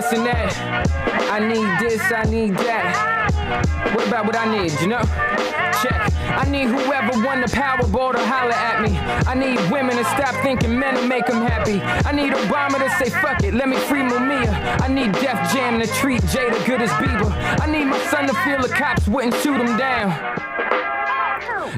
this and that. I need this, I need that. What about what I need, you know? Check. I need whoever won the Powerball to holler at me. I need women to stop thinking men will make them happy. I need Obama to say fuck it, let me free Mumia. I need Def Jam to treat Jada good as Bieber. I need my son to feel the cops wouldn't shoot him down.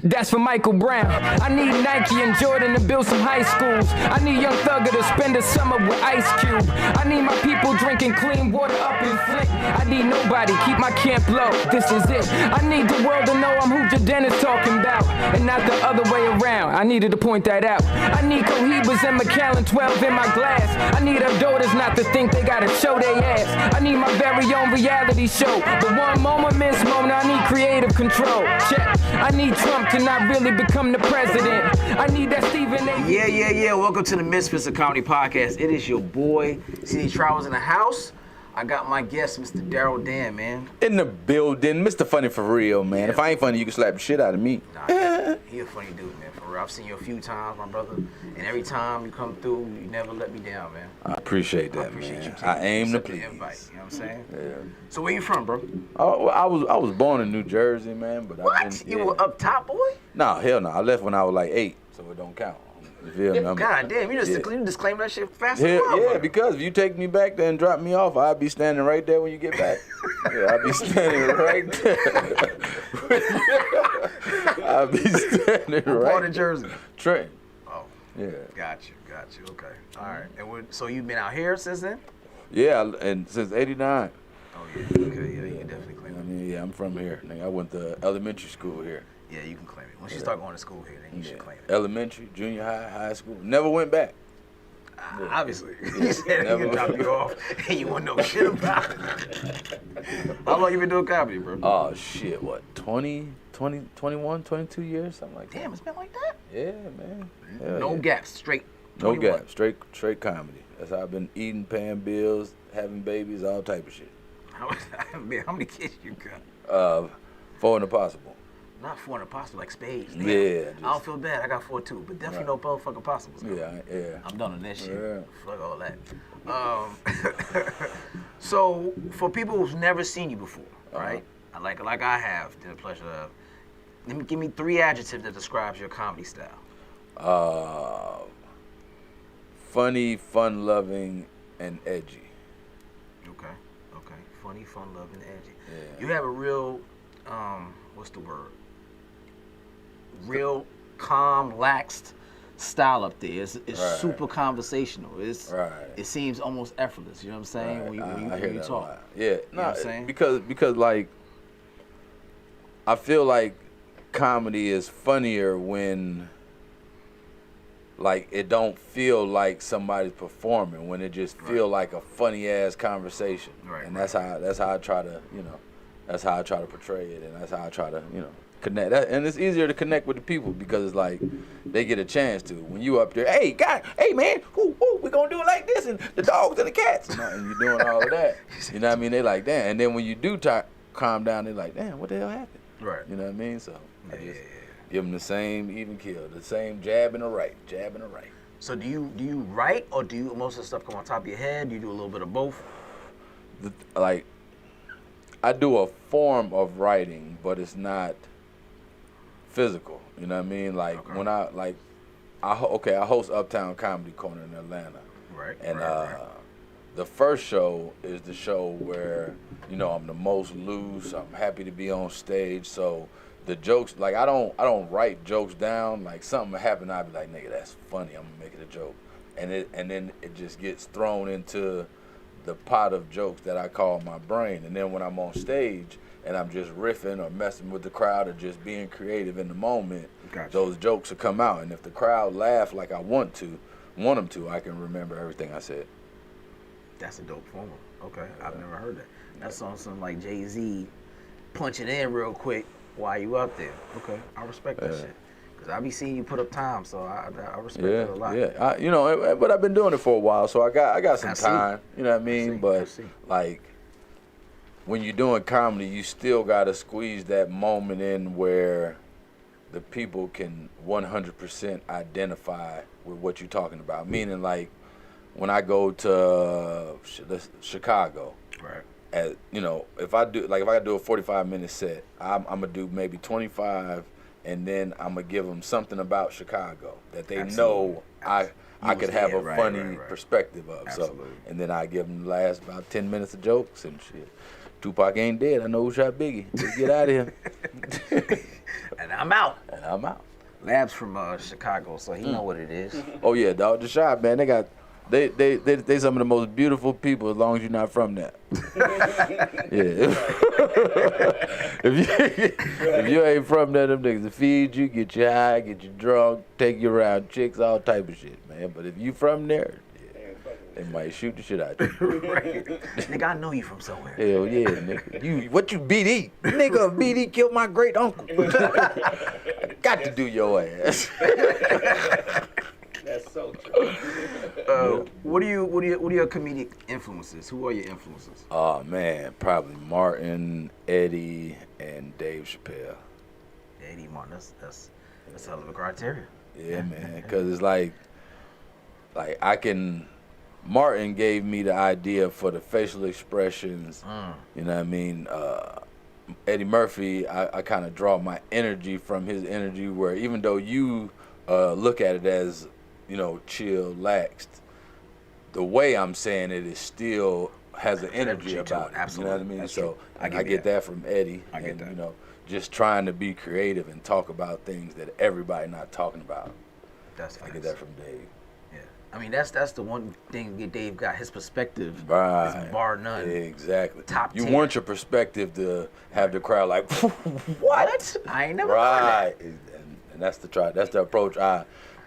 That's for Michael Brown. I need Nike and Jordan to build some high schools. I need Young Thugger to spend a summer with Ice Cube. I need my people drinking clean water up in Flint. I need nobody, keep my camp low, this is it. I need the world to know I'm who Jaden is talking about, and not the other way around. I needed to point that out. I need Cohibas and Macallan 12 in my glass. I need our daughters not to think they gotta show their ass. I need my very own reality show. But one moment, Miss Mona, I need creative control. Check. I need Trump to not really become the president. I need that Stephen A. Yeah. Welcome to the Misfits of Comedy podcast. It is your boy, CD Travels in the house. I got my guest, Mr. Daryl Dan, man. In the building, Mr. Funny for real, man. Yeah. If I ain't funny, you can slap the shit out of me. Nah, he a funny dude, man, for real. I've seen you a few times, my brother, and every time you come through, you never let me down, man. I appreciate that, man. I aim to please. Invite, you know what I'm saying? Yeah. So where you from, bro? Oh, well, I was born in New Jersey, man. But what? You were up top, boy? No, hell no. I left when I was like 8, so it don't count. You feel me? God damn, you disclaim that shit fast as well. Yeah, because if you take me back there and drop me off, I'll be standing right there when you get back. Yeah, I'll be standing right there. I'll be standing right. Part of Jersey? Trent. Oh. Yeah. Got you. Okay. All right. And so you've been out here since then? Yeah, and since '89. Oh yeah. Okay. Yeah, you can definitely claim it. I mean, yeah, I'm from here. I went to elementary school here. Yeah, you can claim it. Once you start going to school here, then you should claim it. Elementary, junior high, high school. Never went back. Obviously. You said he could drop you off and you wouldn't know shit about it. How long you been doing comedy, bro? Oh, shit. What, 21, 22 years? Something like that. Damn, it's been like that? Yeah, man. No gaps, straight 21. No gaps, straight comedy. That's how I've been eating, paying bills, having babies, all type of shit. How many kids you got? 4 and a possible. Not 4 and a possible, like spades. Damn. Yeah. I don't feel bad. I got 4 too, but definitely no motherfucking possibles. Yeah. I'm done on that shit. Yeah. Fuck all that. So for people who've never seen you before, right? Like I have the pleasure of. Give me 3 adjectives that describes your comedy style. Funny, fun-loving, and edgy. Okay. Funny, fun-loving, edgy. Yeah. You have a real, what's the word? Real calm, laxed style up there. It's right. Super conversational. It seems almost effortless. You know what I'm saying? Right. When you talk. Yeah. You know what I'm saying? Because like I feel like comedy is funnier when like it don't feel like somebody's performing, when it just feel like a funny ass conversation. Right. And that's how I try to, that's how I try to portray it, and that's how I try to, connect. And it's easier to connect with the people because it's like they get a chance to. When you up there, hey man, we gonna do it like this, and the dogs and the cats, and you're doing all of that. You know what I mean? They like, damn. And then when you do calm down, they're like, damn, what the hell happened? Right. You know what I mean? So I just give them the same even kill, the same jab and a right. So do you write, or do you most of the stuff come on top of your head? Do you do a little bit of both? I do a form of writing, but it's not physical. You know what I mean? Like when I host Uptown Comedy Corner in Atlanta. Right. And the first show is the show where, I'm the most loose. I'm happy to be on stage. So the jokes, like I don't write jokes down. Like something will happen, I'll be like, nigga, that's funny. I'm gonna make it a joke. And then it just gets thrown into the pot of jokes that I call my brain. And then when I'm on stage and I'm just riffing or messing with the crowd or just being creative in the moment, those jokes will come out. And if the crowd laugh like I want them to, I can remember everything I said. That's a dope formula. Okay, I've never heard that. That's on some like Jay-Z punching in real quick while you out there. Okay, I respect that shit. Because I be seeing you put up time, so I respect it a lot. Yeah, but I've been doing it for a while, so I got some time. You know what I mean? Like, when you're doing comedy, you still got to squeeze that moment in where the people can 100% identify with what you're talking about. Meaning, like, when I go to Chicago. Right. If I gotta do a 45-minute set, I'm gonna do maybe 25, and then I'm gonna give them something about Chicago that they know I could have a funny perspective of. Absolutely. So, and then I give them the last about 10 minutes of jokes and shit. Tupac ain't dead. I know who shot Biggie. Let's get out of here. And I'm out. And I'm out. Lab's from Chicago, so he know what it is. Oh yeah, dog. The shot, man. They some of the most beautiful people as long as you're not from that. Yeah. if you ain't from that, them niggas will feed you, get you high, get you drunk, take you around chicks, all type of shit, man. But if you from there, they might shoot the shit out you. Right. Nigga, I know you from somewhere. Hell yeah, nigga. What you BD? Nigga, BD killed my great uncle. I got to do your ass. That's so true. What are your comedic influences? Who are your influences? Oh man, probably Martin, Eddie, and Dave Chappelle. Eddie Martin, that's hell of a criteria. Yeah, man, because it's like Martin gave me the idea for the facial expressions. You know what I mean? Eddie Murphy, I kind of draw my energy from his energy, where even though you look at it as, chill, laxed, the way I'm saying it is still has an energy about it. Absolutely. You know what I mean? That's So true. I get that from Eddie. I get that. Just trying to be creative and talk about things that everybody not talking about. I get that from Dave. Yeah. I mean, that's the one thing that Dave got. His perspective Right. is bar none. Exactly. Top You tier. want your perspective to have the crowd like, what? I ain't never heard Right. And that's the approach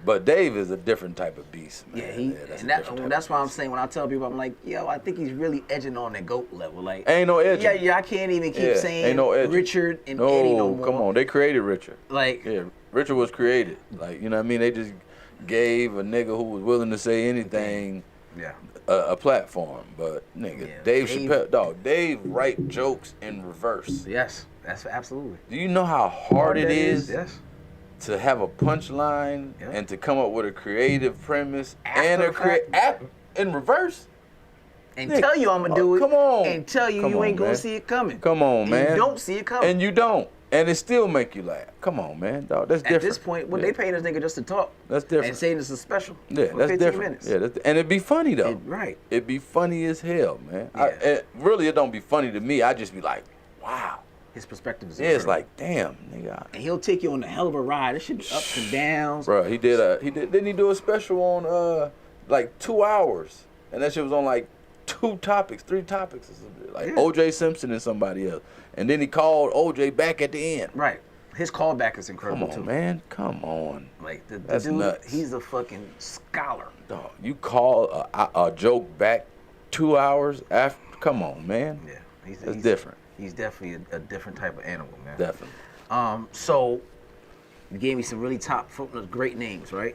But Dave is a different type of beast, man. that. That's why I'm saying when I tell people, I'm like, yo, I think he's really edging on the GOAT level. Like, ain't no edging. Yeah, I can't even keep saying ain't no edging. Richard and Eddie no more. Come on, they created Richard. Like, Yeah, Richard was created. Like, you know what I mean? They just gave a nigga who was willing to say anything yeah, a platform. But nigga, Yeah, Dave Dave- Chappelle, dog, Dave write jokes in reverse. yes, that's absolutely. Do you know how hard it That is? Yes. To have a punchline Yeah. and to come up with a creative premise After and the fact. in reverse. And Nick, tell you I'm gonna do it. come on. And tell you Come you on, ain't gonna man. see it coming. Come on, And man. You don't see it coming. And you don't. And it still make you laugh. Come on, man. Dog, that's different. At this point, yeah. they paying this nigga just to talk. That's different. And saying this is special. Yeah, for that's 15 different. minutes. Yeah, and it'd be funny though. Right. It'd be funny as hell, man. Yeah. Really, it don't be funny to me. I just be like, wow. His perspective is Yeah, it's incredible. like, damn, nigga. And he'll take you on a hell of a ride. It should be ups and downs. Bro, didn't he do a special on like 2 hours? And that shit was on like 3 topics or something. Like Yeah. OJ Simpson and somebody else. And then he called OJ back at the end. Right. His callback is Come incredible on, too. man. Come on. Like the That's dude, nuts. he's a fucking scholar. Dog, you call a joke back 2 hours after? Come on, man. Yeah. That's different. He's definitely a different type of animal, man. Definitely. So you gave me some really great names, right?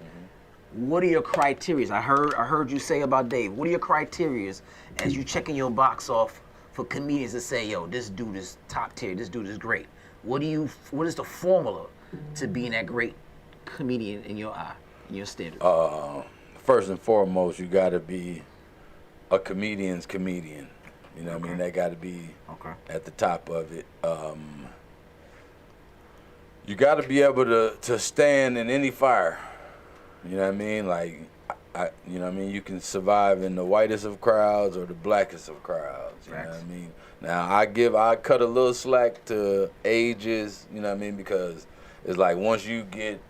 What are your criterias? I heard you say about Dave. What are your criterias as you checking your box off for comedians to say, yo, this dude is top tier, this dude is great? What is the formula to being that great comedian in your eye, in your standard? First and foremost, you gotta be a comedian's comedian. You know what I mean? That gotta be at the top of it. You gotta be able to stand in any fire. You know what I mean? Like, you know what I mean? You can survive in the whitest of crowds or the blackest of crowds. You know what I mean? Now, I cut a little slack to ages, you know what I mean? Because it's like once you get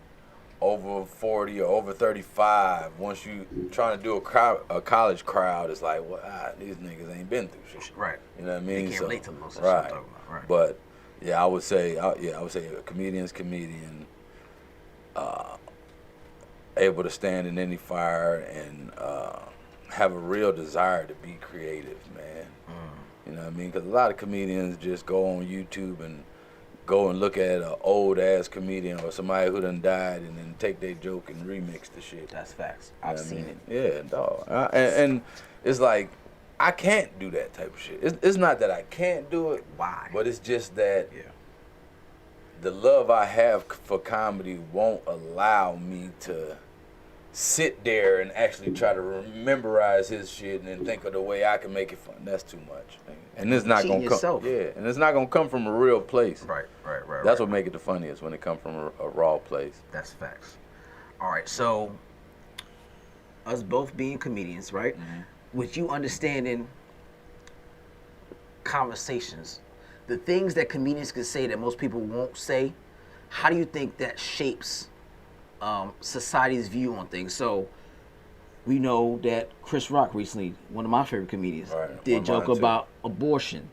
over 40 or over 35, once you trying to do a college crowd, it's like, well, these niggas ain't been through shit. Right. You know what I mean? They can't relate to most of the shit right. I'm talking about. Right. But yeah, I would say a comedian's comedian, able to stand in any fire and have a real desire to be creative, man. You know what I mean? Because a lot of comedians just go on YouTube and go and look at an old ass comedian or somebody who done died and then take their joke and remix the shit. That's facts. You know I've what I seen mean? it. Yeah, dog. And it's like, I can't do that type of shit. It's not that I can't do it. Why? But it's just that Yeah. the love I have for comedy won't allow me to sit there and actually try to memorize his shit and then think of the way I can make it fun. That's too much. And it's not gonna come. Yeah, and it's not gonna come from a real place. Right. That's what make it the funniest when it comes from a raw place. That's facts. All right, so us both being comedians, right? With you understanding conversations, the things that comedians can say that most people won't say, how do you think that shapes society's view on things? So we know that Chris Rock recently, one of my favorite comedians, did joke about abortion.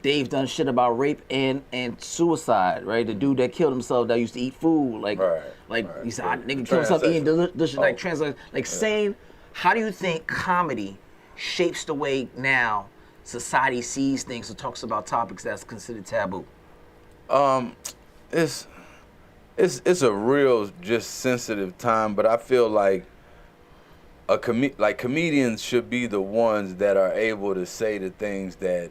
Dave done shit about rape and suicide, right? The dude that killed himself that used to eat food, he said, nigga killed himself eating delicious, like translate, like saying, how do you think comedy shapes the way now society sees things or talks about topics that's considered taboo? It's a real just sensitive time, but I feel like comedians should be the ones that are able to say the things that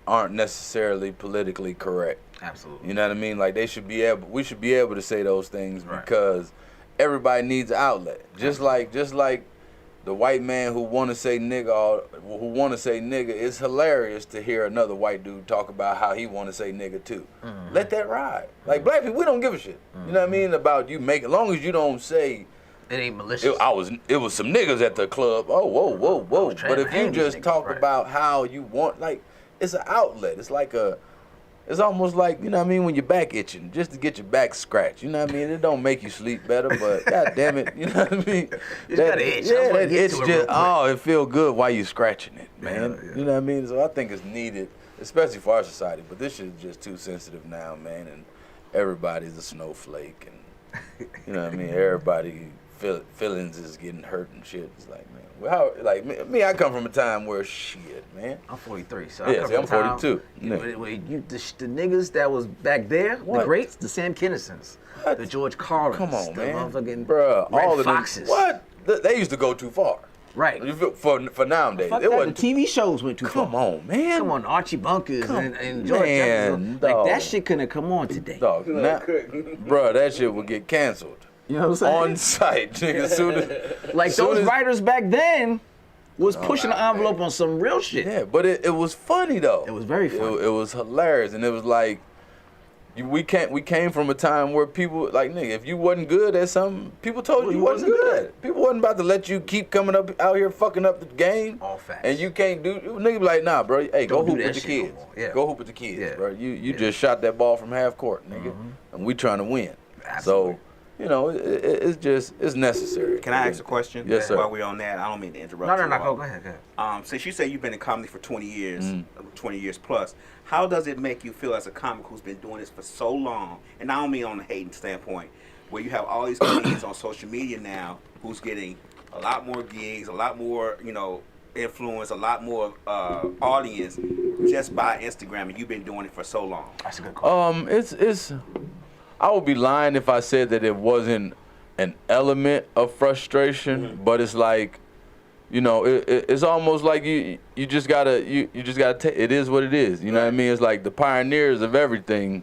aren't necessarily politically correct. Absolutely. You know what I mean? Like we should be able to say those things because everybody needs an outlet. Just like the white man who want to say nigga, it's hilarious to hear another white dude talk about how he want to say nigga too. Let that ride. Like black people, we don't give a shit. You know what I mean? About you make, as long as you don't say it ain't malicious. It was some niggas at the club. Oh, whoa. But if you just talk about how you want, like, it's an outlet. It's almost like, you know what I mean, when your back itching, just to get your back scratched. You know what I mean? It don't make you sleep better, but god damn it, you know what I mean? That itch. Yeah, that itch just, it feel good while you scratching it, man. Yeah. You know what I mean? So I think it's needed, especially for our society, but this shit is just too sensitive now, man, and everybody's a snowflake, and you know what I mean? Everybody feelings is getting hurt and shit. It's like, man, well, how, like me, I come from a time where shit, man. I'm 43, so I'm 42. The niggas that was back there, the greats, the Sam Kinnisons, the George Carlins, come on, the man, motherfucking bruh, Red all of Foxes. What? They used to go too far. Right. For nowadays, Fuck it that, wasn't. the TV shows went too far. Come on, man. Come on, Archie Bunkers and George Jefferson. Like that shit couldn't come on today. Dog, bruh, that shit would get canceled. You know what I'm saying? On site, nigga. Those writers back then was pushing the envelope on some real shit. Yeah, but it was funny though. It was very funny. It was hilarious, and it was like we came from a time where people like, nigga, if you wasn't good at something, people told you wasn't good at it. People wasn't about to let you keep coming up out here fucking up the game. All facts. And you can't nigga be like, nah, bro. Hey, go hoop with the kids. Yeah. Go hoop with the kids, bro. You just shot that ball from half court, nigga, and we trying to win. Absolutely. So. You know, it's necessary. Can I ask a question? Yes, sir. While we're on that, I don't mean to interrupt you. No, go ahead. Since you say you've been in comedy for 20 years, 20 years plus, how does it make you feel as a comic who's been doing this for so long, and I don't mean on the hating standpoint, where you have all these comedians on social media now who's getting a lot more gigs, a lot more, influence, a lot more audience just by Instagram, and you've been doing it for so long? That's a good question. I would be lying if I said that it wasn't an element of frustration, but it's like, it's almost like you just gotta take it is what it is. You know what I mean? It's like the pioneers of everything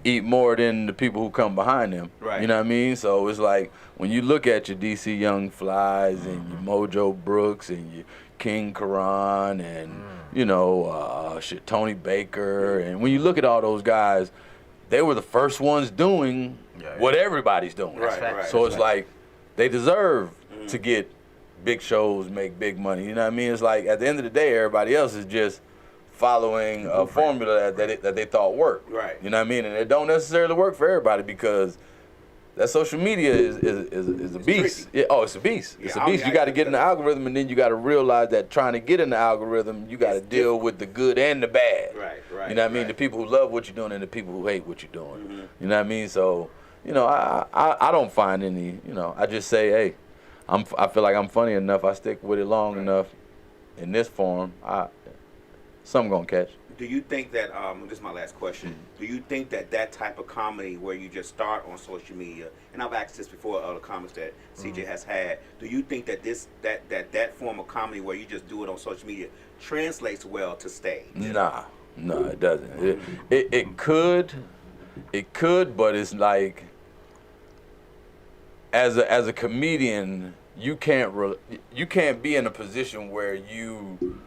eat more than the people who come behind them. Right. You know what I mean? So it's like when you look at your DC Young Flies and your Mojo Brooks and your King Karan and Tony Baker, and when you look at all those guys, they were the first ones doing what everybody's doing. Right. So it's like they deserve to get big shows, make big money. You know what I mean? It's like at the end of the day, everybody else is just following a formula that they thought worked. Right. You know what I mean? And it don't necessarily work for everybody because that social media is a beast. It's a beast. It's a beast. You got to get in the algorithm, and then you got to realize that trying to get in the algorithm, you got to deal with the good and the bad. Right. You know what I mean? The people who love what you're doing and the people who hate what you're doing. You know what I mean? So, I don't find any. I just say, hey, I feel like I'm funny enough. I stick with it long enough in this form. Something gonna catch. Do you think that, this is my last question, do you think that type of comedy where you just start on social media, and I've asked this before other comics that CJ has had, do you think that that form of comedy where you just do it on social media translates well to stage? Nah, it doesn't. It could, but it's like, as a comedian, you can't be in a position where you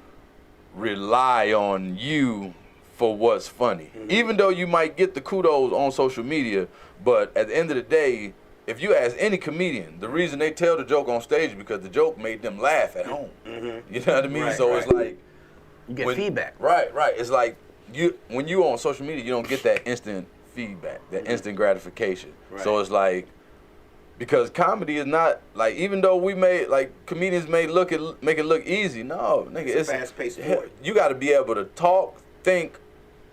rely on you for what's funny. Even though you might get the kudos on social media, but at the end of the day, if you ask any comedian, the reason they tell the joke on stage is because the joke made them laugh at home. You know what I mean? Right, so right. it's like You get feedback. Right. It's like when you on social media, you don't get that instant feedback, that instant gratification. Right. So it's like, because comedy is not like, even though comedians make it look easy. No, nigga, It's a fast-paced sport. You got to be able to talk, think,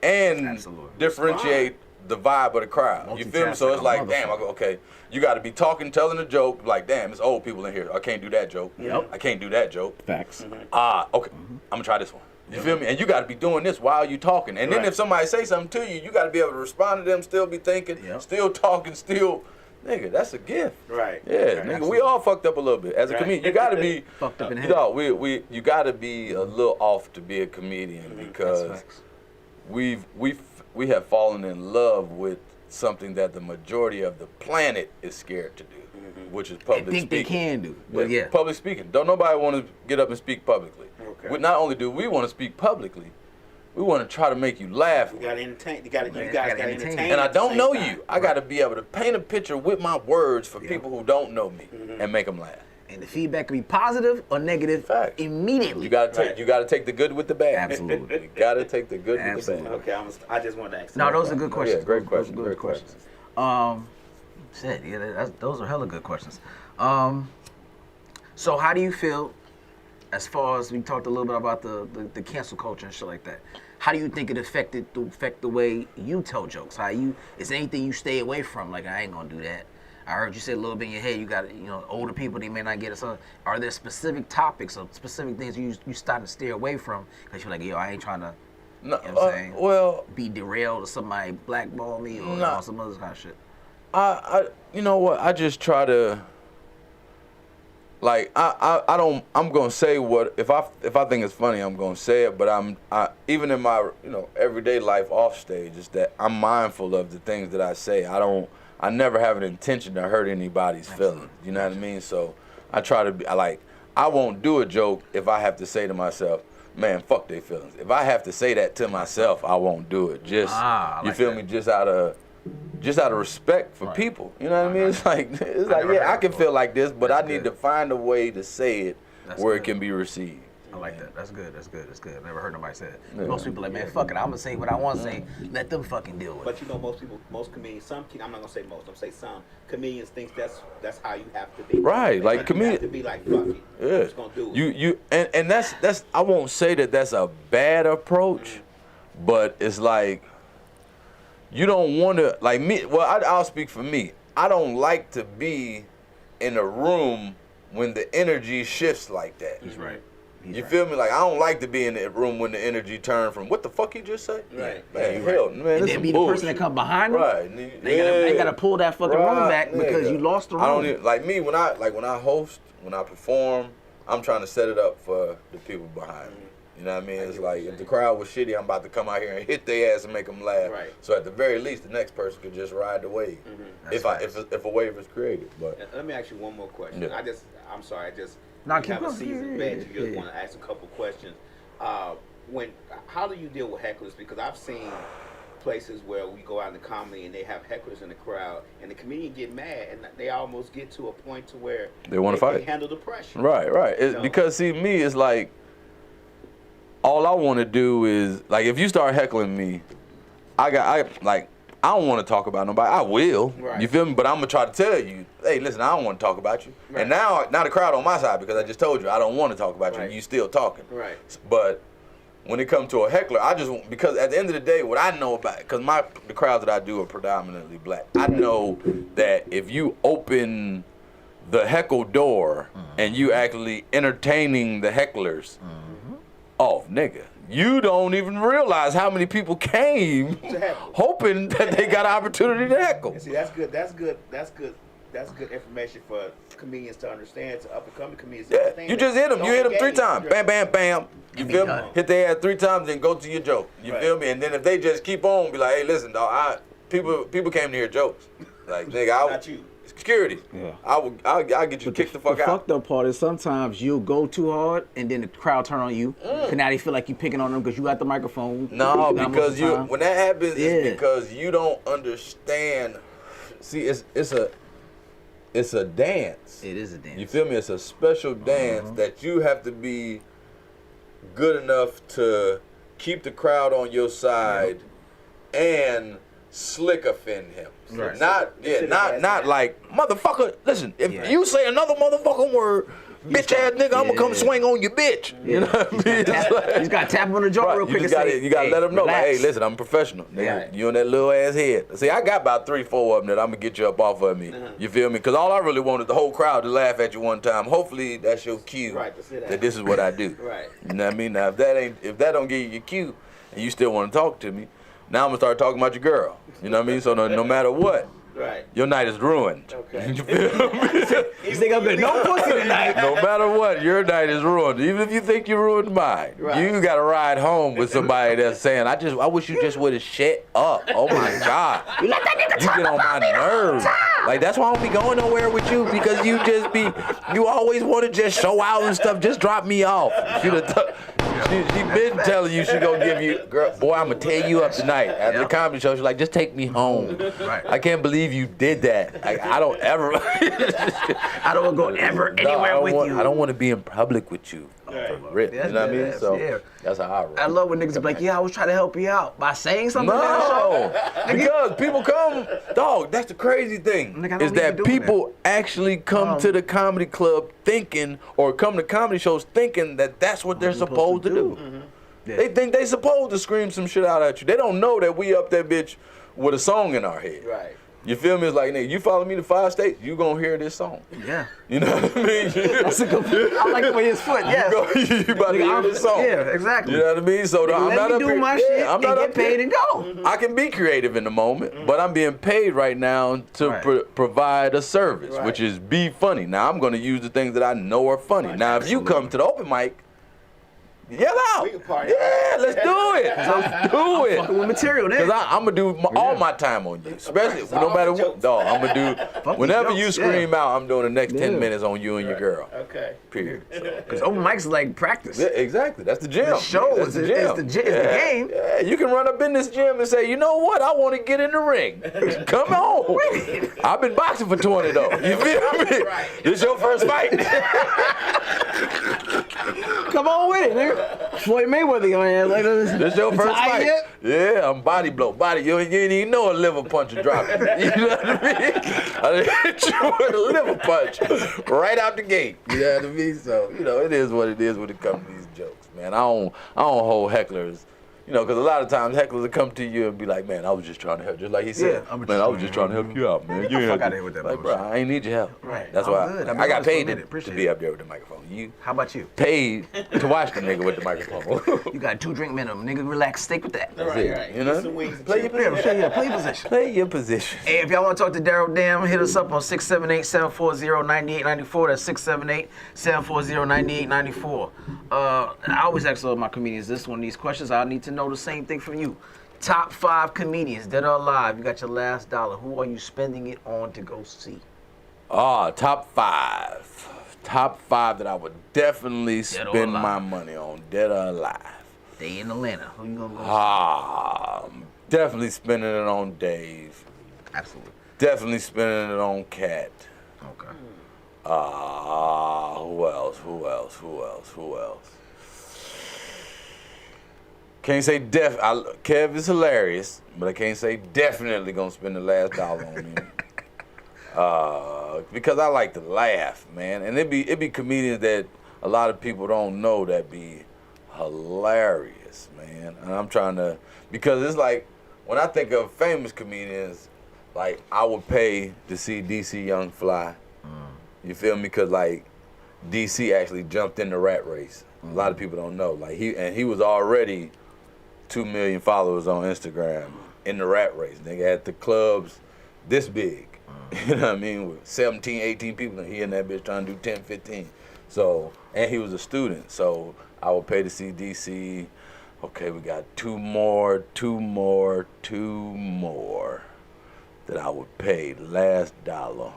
and Absolutely. differentiate the vibe of the crowd. You feel me? So it's like, damn, okay, you got to be talking, telling a joke. Like, damn, it's old people in here. I can't do that joke. Yep. I can't do that joke. Facts. Okay, I'm gonna try this one. You feel me? And you got to be doing this while you talking. And then Right. if somebody say something to you, you got to be able to respond to them, still be thinking, still talking, still, nigga, that's a gift. Right. Yeah, Right. nigga, Absolutely. we all fucked up a little bit. As a Right. comedian, you got to be Fucked up in the head. you got to be a little off to be a comedian because facts. we have fallen in love with something that the majority of the planet is scared to do, which is public They think speaking. they can do. But yeah. Public speaking. Don't nobody want to get up and speak publicly. Okay. Not only do we want to speak publicly, we want to try to make you laugh. You gotta entertain. You guys gotta gotta entertain. entertain. And I at the don't same know time. you. I got to be able to paint a picture with my words for people who don't know me and make them laugh. And the feedback can be positive or negative Fact. immediately. You got to take Right. you got to take the good with the bad. Absolutely. You got to take the good with the Absolutely. bad. Okay, I just wanted to ask. No, those are good questions. Yeah, great Those are questions. good Great questions. questions. Shit, yeah, those are hella good questions. So how do you feel, as far as we talked a little bit about the cancel culture and shit like that? How do you think it affect the way you tell jokes? Is there anything you stay away from? Like, I ain't gonna do that. I heard you say a little bit in your head. You got, older people, they may not get it. So, are there specific topics or specific things you starting to steer away from because you're like, yo, I ain't trying to, No, you know what I'm saying? well, be derailed or somebody blackball me or Nah. some other kind of shit. I you know what? I just try to, like, I'm gonna say what if I think it's funny, I'm gonna say it. But I even in my everyday life off stage, is that I'm mindful of the things that I say. I never have an intention to hurt anybody's feelings. You know what I mean? So I try to be I won't do a joke if I have to say to myself, man, fuck their feelings. If I have to say that to myself, I won't do it. Just I you like feel that. me? Just out of respect for people. You know what I mean? It's like never yeah, heard I it can before. feel like this, but That's I need good. to find a way to say it That's where good. it can be received. I like that. That's good. I never heard nobody say it. Yeah. Most people like, man, fuck it. I'm gonna say what I want to say. Let them fucking deal with But it. most comedians, I'm not gonna say most. I'm gonna say some comedians think that's how you have to be. Right, like you comedian- have to be like fuck it. Yeah. I'm just gonna do it. You and that's I won't say that that's a bad approach, but it's like you don't want to, like me. Well, I'll speak for me. I don't like to be in a room when the energy shifts like that. He's right. You feel me? Like, I don't like to be in the room when the energy turned from what the fuck you just say? Right. Man, Yeah, hell, right. man, And this then some be the person bullshit. that come behind them. Right. They gotta pull that fucking room back because nigga. you lost the I don't room. even, like me, when I host, when I perform, I'm trying to set it up for the people behind me. You know what I mean? It's get what like, you're if the saying. crowd was shitty, I'm about to come out here and hit their ass and make them laugh. Right. So at the very least, the next person could just ride the wave. That's facts. If a wave is created. But Let me ask you one more question. Yeah. I'm sorry. Nah, you keep have a going. seasoned Yeah, vet. You just yeah. want to ask a couple questions. How do you deal with hecklers? Because I've seen places where we go out in the comedy and they have hecklers in the crowd, and the comedian get mad, and they almost get to a point to where They wanna fight. can't handle the pressure. right. No. Because see, me, it's like, all I want to do is, like, if you start heckling me, I don't want to talk about nobody. I will. Right. You feel me? But I'm gonna try to tell you, hey, listen, I don't want to talk about you. Right. And now the crowd on my side, because I just told you I don't want to talk about you. Right. And you still talking. Right. But when it comes to a heckler, because at the end of the day, what I know about, because the crowds that I do are predominantly black. I know that if you open the heckle door and you actually entertaining the hecklers, oh, nigga, you don't even realize how many people came heckle. hoping that they got an opportunity to heckle. And see, that's good information for comedians to understand, to up and coming comedians to Yeah, understand. you just hit them. You hit them 3 times. Bam, bam, bam. You And be feel me? done. Hit their ass 3 times, then go to your joke. You Right. feel me? And then if they just keep on, be like, hey, listen, dog, people came to hear jokes. Like, nigga, Not you. security. Yeah. I'll get you kicked the fuck The out. fucked up part is sometimes you'll go too hard and then the crowd turn on you. Cause now they feel like you picking on them because you got the microphone. No, You got most of because the time. when that happens, Yeah. it's because you don't understand. See, it's a dance. It is a dance. You feel me? It's a special dance that you have to be good enough to keep the crowd on your side and slick offend him. Right. Not like motherfucker. Listen, if Yeah. you say another motherfucking word, bitch ass nigga, I'm gonna come swing on your bitch. You know what I mean? It's like- You just gotta tap him on the jaw Right, real quick. You gotta let them know, like, relax. hey, listen, I'm a professional. Nigga. Yeah. You on that little ass head. See, I got about 3-4 of them that I'm gonna get you up off of me. You feel me? Because all I really want is the whole crowd to laugh at you one time. Hopefully, that's your cue Right, to sit down. that this is what I do. Right. You know what I mean? Now, if that don't give you your cue, and you still want to talk to me, now I'm gonna start talking about your girl. You know what I mean? So no matter what, Right. your night is ruined. Okay. You feel me? You think I'm good? No pussy tonight. No matter what, your night is ruined. Even if you think you ruined mine, Right. you got to ride home with somebody that's saying, I wish you just would have shut up. Oh my God. You get on my nerves. Like, that's why I don't be going nowhere with you, because you always want to just show out and stuff. Just drop me off. She been telling you she gonna give you, girl, boy, I'm gonna tear you up tonight. After the comedy show, she's like, just take me home. Right. I can't believe you did that. Like, I don't ever. I don't want to go ever No, anywhere with you. I don't want to be in public with you. For real. You know what I mean? Yes, So yeah. that's how I roll. I love when niggas be like, yeah, I was trying to help you out by saying something. on the show. No, because people come, dog. That's the crazy thing, Nigga, I don't is need that you doing people actually come to the comedy club thinking, or come to comedy shows thinking that that's what they're supposed to do. Yeah. They think they supposed to scream some shit out at you. They don't know that we up that bitch with a song in our head. Right. You feel me? It's like, nigga, you follow me to 5 states, you gonna hear this song. Yeah. You know what I mean? That's a good. I like the way his foot. Yeah. You about to hear this song. Yeah, exactly. You know what I mean? So I'm Let not me up do here. my Yeah, shit I'm and not get up paid here. and go. I can be creative in the moment, but I'm being paid right now to Right. provide a service, Right. which is be funny. Now I'm going to use the things that I know are funny. Now if you come to the open mic, yell out. We can party. Yeah, let's do it. Let's do it. Fucking with material Because then. I'm going to do all my time on you, especially no matter what. Dog, I'm going to do, whenever you jokes, scream out, I'm doing the next 10 Yeah. minutes on you and your girl. Okay. Period. So, Because open mics is like practice. yeah, exactly. That's the gym. The show That's is the game. Yeah, you can run up in this gym and say, you know what? I want to get in the ring. Come on. I've been boxing for 20 though. You feel me? This your first fight. Come on with it, nigga. Floyd Mayweather on here. Like, This your first tired fight. yet? Yeah, I'm body blow. You ain't even know a liver punch will drop you. You know what I mean? I hit you with a liver punch right out the gate. You know what I mean? So, it is what it is when it comes to these jokes, man. I don't hold hecklers. Because a lot of times hecklers will come to you and be like, man, I was just trying to help. Just like he said, Yeah, man, I was just trying to help you out, man. Get You the ain't fuck have outta to- here with that like, bro, bullshit. I ain't need your help. Right. That's I'm why good. I've been I got honest for a paid minute. to Appreciate be it. up there with the microphone. You How about you? paid to watch the nigga with the microphone. You got 2 drink minimum. Nigga, relax. Stick with that. That's Right, it. right. You know? Get some wings and Play your chicken. position. Yeah, play your position. Play your position. Hey, if y'all want to talk to Daryl Dam, hit us up on 678-740-9894. That's 678-740-9894. I always ask all my comedians this one of these questions. I need to know the same thing from you. Top 5 comedians that are alive. You got your last dollar. Who are you spending it on to go see? Top 5. Top 5 that I would definitely or spend my alive. money on, dead or alive. They in Atlanta. Who you gonna go see? I'm definitely spending it on Dave. Absolutely. Definitely spending it on Cat. Okay. Who else? Can't say Kev is hilarious, but I can't say definitely gonna spend the last dollar on him. Because I like to laugh, man. And it be comedians that a lot of people don't know that be hilarious, man. And I'm trying to, because it's like, when I think of famous comedians, like, I would pay to see DC Young Fly. You feel me? Because, like, DC actually jumped in the rat race. A lot of people don't know. Like, he was already 2 million followers on Instagram in the rat race. Nigga at the clubs this big. You know what I mean? With 17, 18 people, and he and that bitch trying to do 10, 15. So, and he was a student. So I would pay to see DC. Okay, we got two more that I would pay last dollar.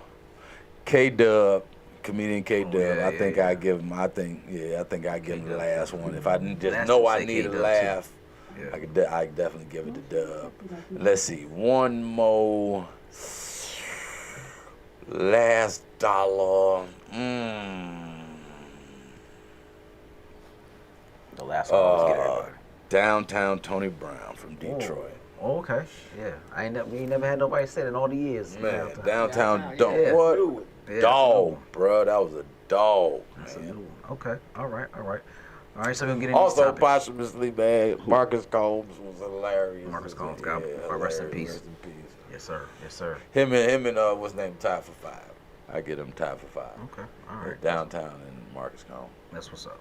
K-Dub, comedian K-Dub. yeah, I think yeah. I give him. I think I give him the last one. If I just Last know one I say need a K-Dub, too. laugh, Yeah. I definitely give it to Dub. Let's see, one more. Last dollar. The last one was get everybody. Downtown Tony Brown from Detroit. Oh, okay. Yeah. We ain't never had nobody say that in all the years. Man, Downtown. downtown, Yeah. what? Yeah, Dog, bro. That was a dog, That's a man. new one. Okay. All right. All right. So we're gonna get into Also, these topics. posthumously, man, Marcus Combs was hilarious. Marcus Combs, God rest in peace. Rest in peace. Yes, sir. Yes, sir. Him and what's his name, tied for 5. I get him tied for 5. Okay. All right. Downtown and Marcus Combs. That's what's up.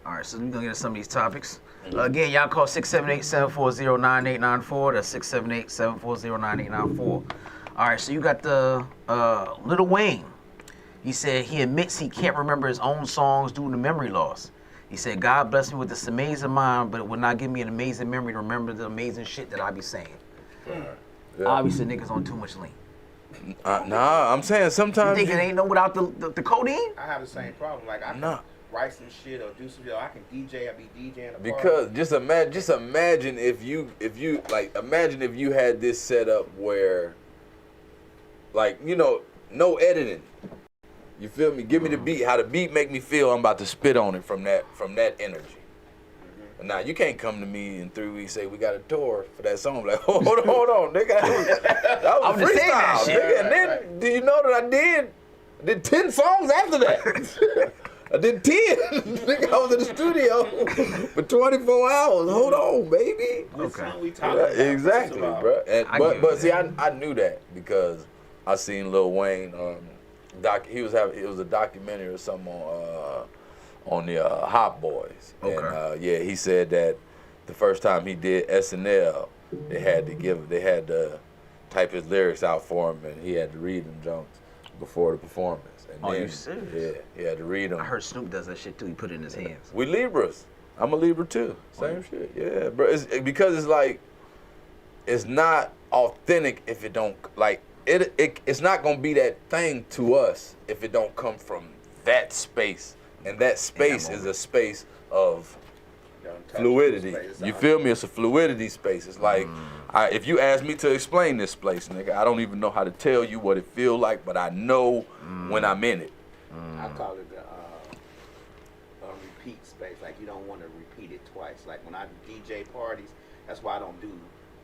All right, so we're going to get into some of these topics. Again, y'all call 678-740-9894. That's 678-740-9894. All right, so you got the Lil Wayne. He said he admits he can't remember his own songs due to memory loss. He said, God bless me with this amazing mind, but it will not give me an amazing memory to remember the amazing shit that I be saying. Yeah. Obviously, niggas on too much lean. Nah, I'm saying You sometimes. think it ain't no without the codeine? I have the same problem. Like I can Nah. write some shit or do some shit. I can DJ. I be DJing. A Because just imagine if you imagine if you had this set up where, like, no editing. You feel me? Give me the beat. How the beat make me feel. I'm about to spit on it from that energy. Now you can't come to me in 3 weeks say we got a tour for that song. Like, hold on, nigga. That was I'm a just saying that freestyle, shit. nigga. And then do you know that I did 10 songs after that? I did 10. Nigga, I was in the studio for 24 hours. Hold on, baby. Which Okay. song we talking Yeah, about? exactly, First of all? bro. And, I get but it. see, I knew that because I seen Lil Wayne. It was a documentary or something on the Hot Boys. Okay. And he said that the first time he did SNL, they had to type his lyrics out for him, and he had to read them junks before the performance. And Are then, you serious? Yeah, he had to read them. I heard Snoop does that shit too. He put it in his hands. We Libras. I'm a Libra too. Same shit. Yeah, bro. Because it's like, it's not authentic if it don't, like, it's not gonna be that thing to us if it don't come from that space. And that space is a space of fluidity. You feel me? It's a fluidity space. It's like, if you ask me to explain this place, nigga, I don't even know how to tell you what it feel like, but I know when I'm in it. I call it a repeat space. Like you don't want to repeat it twice. Like when I DJ parties, that's why I don't do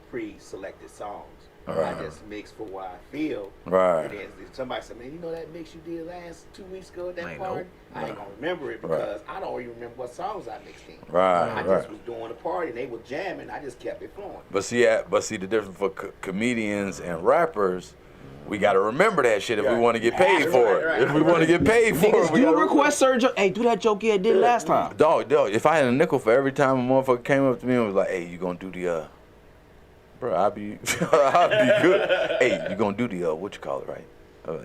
pre-selected songs. Right. I just mix for what I feel. Right. And then if somebody said, man, you know that mix you did last 2 weeks ago at that I party? know. I ain't gonna remember it because I don't even remember what songs I mixed in. Right, I right. just was doing a party and they were jamming. I just kept it flowing. But see, the difference for comedians and rappers, we gotta remember that shit if we want to get paid for it. Right. If we want to get paid for it, we You gotta request Sergio. Hey, do that joke you did last time. Dog, if I had a nickel for every time a motherfucker came up to me and was like, "Hey, you gonna do the bro, I'll be good. Hey, you gonna do the what you call it, right?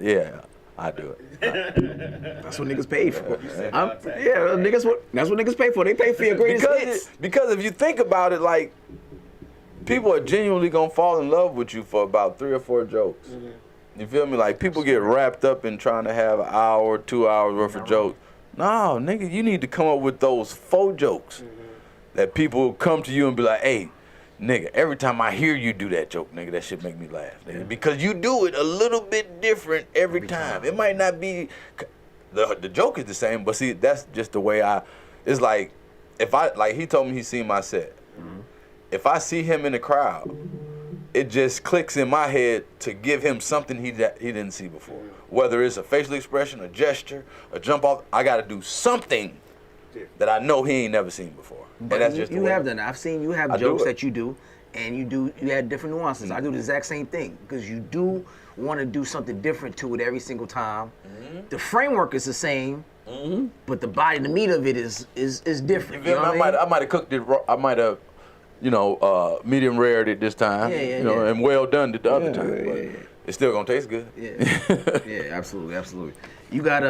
Yeah, I do it. That's what niggas pay for. That's what niggas pay for. They pay for your greatest hits. Because if you think about it, like, people are genuinely gonna fall in love with you for about 3 or 4 jokes. You feel me? Like, people get wrapped up in trying to have an hour, 2 hours worth of jokes. No, nigga, you need to come up with those 4 jokes that people will come to you and be like, hey, nigga, every time I hear you do that joke, nigga, that shit make me laugh, nigga. Because you do it a little bit different every time. It might not be, the joke is the same, but see, that's just the way it's like, he told me he seen my set. If I see him in the crowd, it just clicks in my head to give him something he didn't see before. Whether it's a facial expression, a gesture, a jump off, I gotta do something that I know he ain't never seen before. But and that's just the way. have done. I've seen you have I do jokes it. that you do, and you had different nuances. I do the exact same thing because you do want to do something different to it every single time. The framework is the same, but the body, the meat of it is different. You know what I mean? I might have cooked it raw. I might have, medium rared it this time. Yeah. And well done it the other time. But it's still gonna taste good. Yeah, absolutely. You got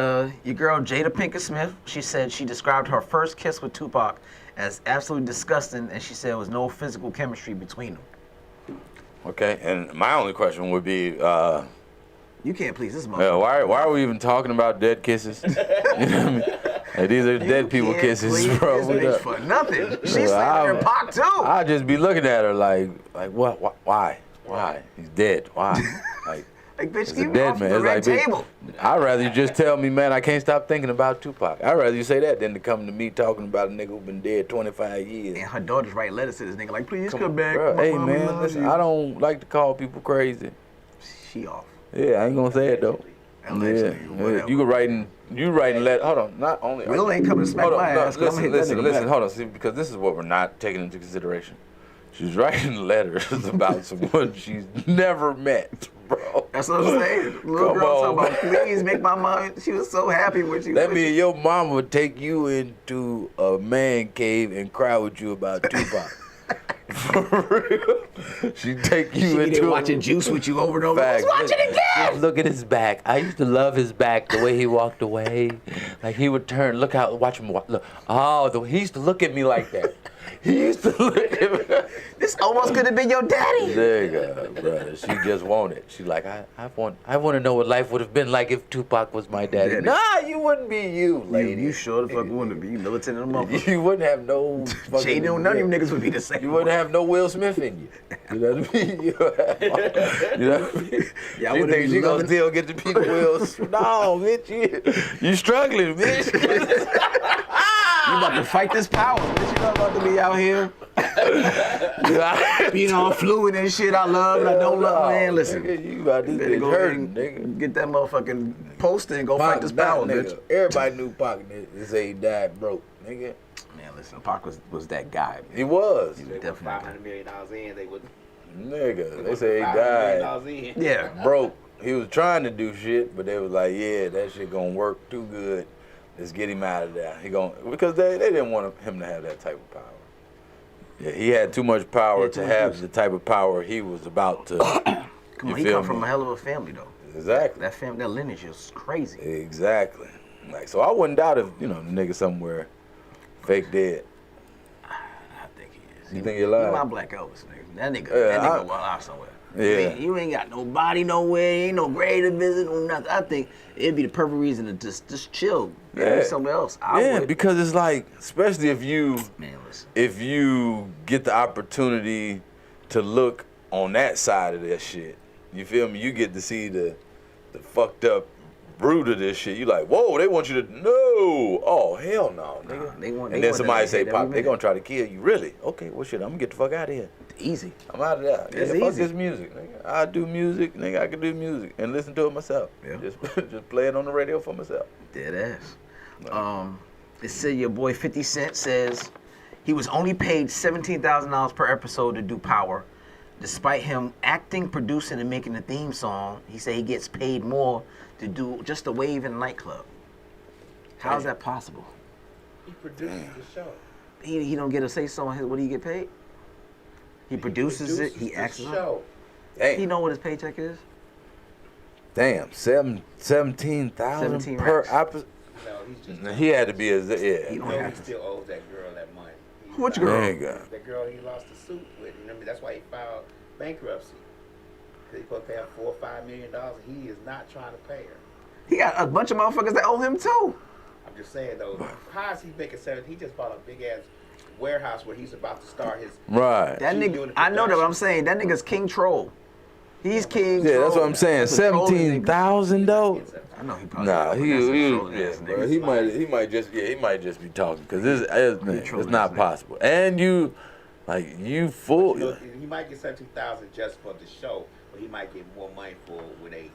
your girl Jada Pinkett Smith. She said she described her first kiss with Tupac as absolutely disgusting, and she said there was no physical chemistry between them. Okay, and my only question would be, You can't please this Yeah, motherfucker. why are we even talking about dead kisses? You know what I mean? Like, these are dead people Can't kisses, please bro. this What bitch up? for nothing. She's Yeah, sleeping in Pac too. I just be looking at her like what? Why? He's dead. Why? Like, Like, bitch, it's a keep me dead off man. the It's red like, table. I'd rather you just tell me, man, I can't stop thinking about Tupac. I'd rather you say that than to come to me talking about a nigga who been dead 25 years. And her daughters write letters to this nigga like, please Come come on, back. bro. My Hey, mama man, loves listen, you. I don't like to call people crazy. She off. Yeah, I ain't gonna say it though. Allegedly, Yeah, whatever. you writing letter. Hold on, not only. Will ain't coming to smack Hold my on, ass. 'Cause I'ma hit that nigga listen. back. Hold on, see, because this is what we're not taking into consideration. She's writing letters about someone she's never met, bro. That's what I'm saying. Little Come girl on, talking about, please make my mom. She was so happy with you. That means your mama would take you into a man cave and cry with you about Tupac. For real. She'd take you she into been watching Juice with you over and over. Facts. Let's watch it again. Just look at his back. I used to love his back, the way he walked away. Like he would turn, look how, watch him walk. Look. Oh, he used to look at me like that. He used to look at me. This almost could have been your daddy. Nigga, brother. She just wanted. She like, I want to know what life would have been like if Tupac was my daddy. Daddy. Nah, you wouldn't be you, lady. You sure the fuck wouldn't be. You militant in the motherfucker. You wouldn't have no fucking... Jay, none of you niggas would be the same. You wouldn't have no Will Smith in you. You know what I mean? You know what I mean? Yeah, I You wouldn't think be she gonna loving- still get to be the Will Smith? No, bitch, you struggling, bitch. You about to fight this power, bitch. You not about to be out here being all fluid and shit. I love and I don't love, man. Listen, Nigga, you about this better bitch go hurting, ahead and nigga. get that motherfucking poster and go fight this Pac power, died, bitch. nigga. Everybody knew Pac they say he died broke, nigga. Man, listen, Pac was that guy. Man. He was. They put Definitely. $500 million in. They would. Nigga, they say he $500 died million in. Yeah. broke. He was trying to do shit, but they was like, yeah, that shit gonna work too good. Let's get him out of there. Because they didn't want him to have that type of power. Yeah, he had too much power to have the type of power he was about to. Come on, you he feel come from me? a hell of a family though. Exactly. That family, that lineage is crazy. Exactly. Like, so I wouldn't doubt if, the nigga somewhere fake dead. I think he is. You think you're lying? He my Black Elvis, nigga. That nigga Yeah, well out somewhere. Yeah. You ain't got no body nowhere. Ain't no grave to visit, no nothing. I think it'd be the perfect reason to just chill. Yeah. Somewhere else. I Yeah, would. because it's like, especially if you Man, listen. get the opportunity to look on that side of that shit, you feel me? You get to see the fucked up root of this shit. You like, whoa, they want you to no. Oh, hell no, nigga. They want- and they then want somebody that say, hit every Pop, they minute. gonna try to kill you. Really? Okay, well shit, I'm gonna get the fuck out of here. Easy. I'm out of there. It's Yeah, fuck easy. this music, nigga. I do music, nigga. I can do music and listen to it myself. Yeah. Just play it on the radio for myself. Dead ass. It said your boy 50 Cent says he was only paid $17,000 per episode to do Power. Despite him acting, producing, and making the theme song, he said he gets paid more to do just a wave in a nightclub. How's that possible? He produces the show. He don't get a say so on his, what do you get paid? He produces it, he acts it. show. Damn. He know what his paycheck is? Damn, 17,000 17 per racks. episode. No, he's just. He had to be He yeah. don't No, have he to. still owes that girl that money. Which girl? Nigga. The girl he lost the suit with. Remember, that's why he filed bankruptcy. Because he supposed to pay her $4 or $5 million. He is not trying to pay her. He got a bunch of motherfuckers that owe him too. I'm just saying though, how is he making $7? He just bought a big ass warehouse where he's about to start his. Right. That He nigga, doing the I know that, but production. I'm saying that nigga's King Troll. He's King Yeah, Troll. that's what I'm saying. That's a trolling nigga. 17,000 though. I know he probably. Nah, that's a trolling yeah, ass bro, nigga. he might just be talking because it's trolling not ass nigga. possible. And you fool. Look, he might get $17,000 just for the show, but he might get more money for when they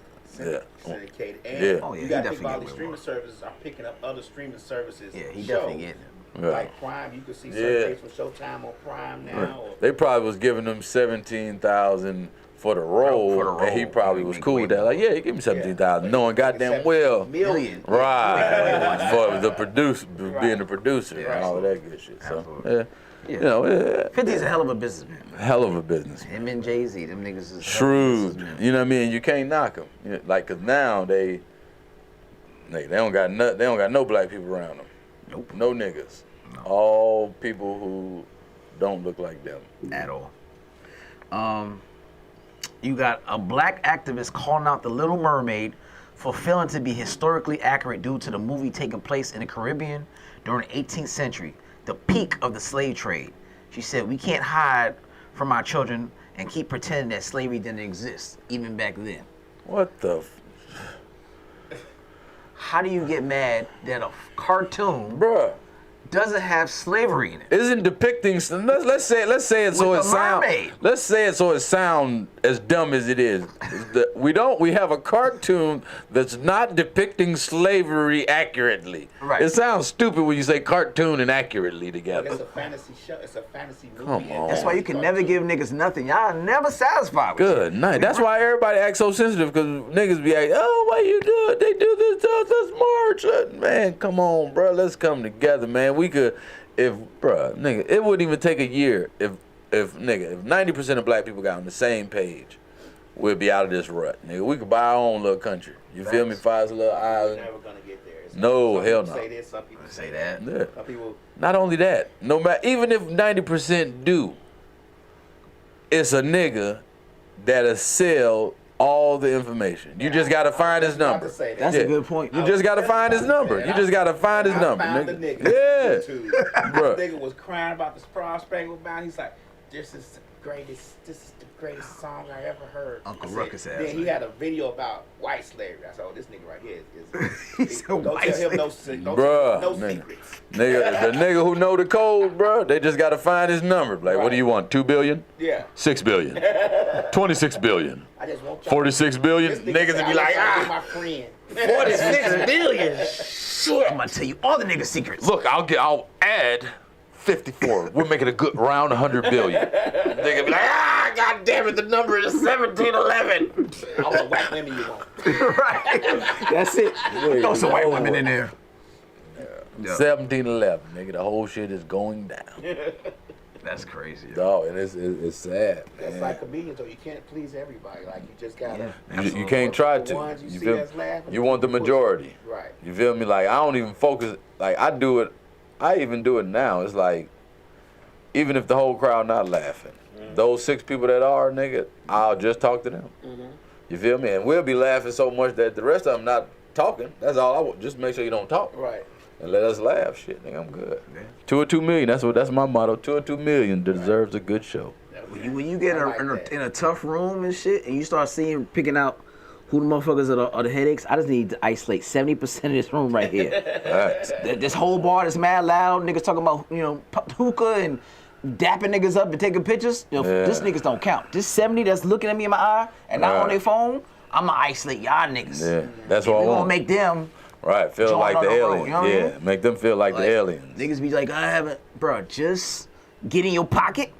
syndicated. And Yeah. Oh, yeah, you he got to definitely think about get these way streaming more. services are picking up other streaming services. Yeah, he shows. definitely getting it. Yeah. Like Prime, you can see Yeah. certain things from Showtime on Prime now. Or, They probably was giving him 17,000 for the role, For the and he role. probably Yeah, was make cool way with that. more. Like, yeah, he give me 17,000, knowing goddamn well. million. Right, for the producer, being the producer, Yeah, and all of that good shit. So, Absolutely. yeah, Yeah. 50's a hell of a businessman. hell of a business. Him and Jay-Z, them niggas is hell of a Shrewd, businessmen. you know what I mean? You can't knock them. Like, cause now they don't got no black people around them. Nope. No niggas. All people who don't look like them. At all. You got a black activist calling out The Little Mermaid for failing to be historically accurate due to the movie taking place in the Caribbean during the 18th century, the peak of the slave trade. She said, we can't hide from our children and keep pretending that slavery didn't exist, even back then. What the? How do you get mad that a cartoon Bruh. doesn't have slavery in it? Isn't depicting? Let's say it so With it the sound. mermaid. Let's say it so it sound as dumb as it is. We have a cartoon that's not depicting slavery accurately. Right. It sounds stupid when you say cartoon and accurately But together. it's a fantasy show. It's a fantasy movie. Come on. That's why you can never give niggas nothing. Y'all never satisfied with Good night. That's why everybody acts so sensitive, because niggas be like, oh, why you do it? They do this to us. Let's march. Man, come on, bro. Let's come together, man. We could, nigga, it wouldn't even take a year if 90% of black people got on the same page, we'd be out of this rut, nigga. We could buy our own little country. You feel me? Five little We're island. never gonna get there. No, Some hell people no. Say this, some people Say that. Yeah. Some people. Not only that, no matter, even if 90% do, it's a nigga that'll sell all the information. You just gotta find his number. That's a good point. You just gotta find his number. You just gotta find his number, found the nigga. nigga. Yeah. YouTube. Bruh. This nigga was crying about the Star Spangled Banner. He's like, this is the greatest song I ever heard. Uncle I said- Ruckus ass, Then he man. had a video about white slavery. I said, oh, this nigga right here He is said don't white tell him no, slavery. don't Bruh, tell him no nigga. secrets. Nigga, the nigga who know the code, bro, they just gotta find his number. Like, what do you want? 2 billion? Yeah. 6 billion? 26 billion? I just want y'all. 46 billion? This Niggas said, would be like, I my friend. 46 billion. Shit. I'm gonna tell you all the niggas' secrets. look, I'll add 54. We'll make it a good round 100 billion. Nigga be like, god damn it, the number is 1711. All the white women you want. Right. That's it. Throw some white women in there. Yeah. 1711, nigga, the whole shit is going down. That's crazy. Dog, and it's sad, That's man. like comedians, though. You can't please everybody. Like, you just gotta. You can't try The to. ones you see feel that's laughing, you want the majority. Right. You feel me? Like, I don't even focus. Like, I even do it now. It's like, even if the whole crowd not laughing, those 6 people that are, nigga, I'll just talk to them. You feel me? And we'll be laughing so much that the rest of them not talking. That's all I want. Just make sure you don't talk. Right. And let us laugh. Shit, nigga, I'm good. 2 or 2 million. That's my motto. 2 or 2 million deserves a good show. When you get in a tough room and shit, and you start picking out who the motherfuckers are the headaches, I just need to isolate 70% of this room right here. Right. This whole bar is mad loud. Niggas talking about, hookah and dapping niggas up and taking pictures. This niggas don't count. This 70 that's looking at me in my eye and not on their phone, I'ma isolate y'all niggas. Yeah, that's what I We gonna want. make them. Right, feel join like on the the road, alien. you know what I Yeah, mean? make them feel like the aliens. Niggas be like, I haven't, bro. Just get in your pocket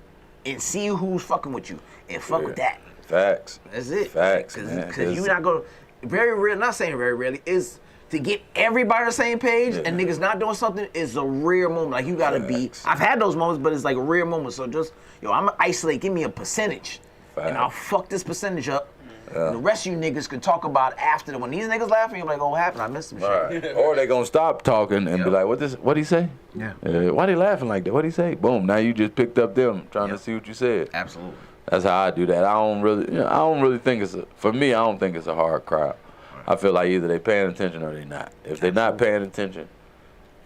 and see who's fucking with you and fuck with that. Facts. That's it. Facts, man. Because you're not going to, very rare, not saying very rarely, is to get everybody on the same page and niggas not doing something is a rare moment. Like, you got to be, I've had those moments, but it's like a rare moment. So just, I'm going to isolate, give me a percentage. And I'll fuck this percentage up. And the rest of you niggas can talk about after. When these niggas laughing, you're like, oh, what happened? I missed some shit. Right. Or they gonna stop talking and be like, what'd he say? Yeah. Why they laughing like that? What'd he say? Boom, now you just picked up them trying to see what you said. Absolutely. That's how I do that. I don't really think for me, I don't think it's a hard crowd. I feel like either they paying attention or they not. If they not paying attention,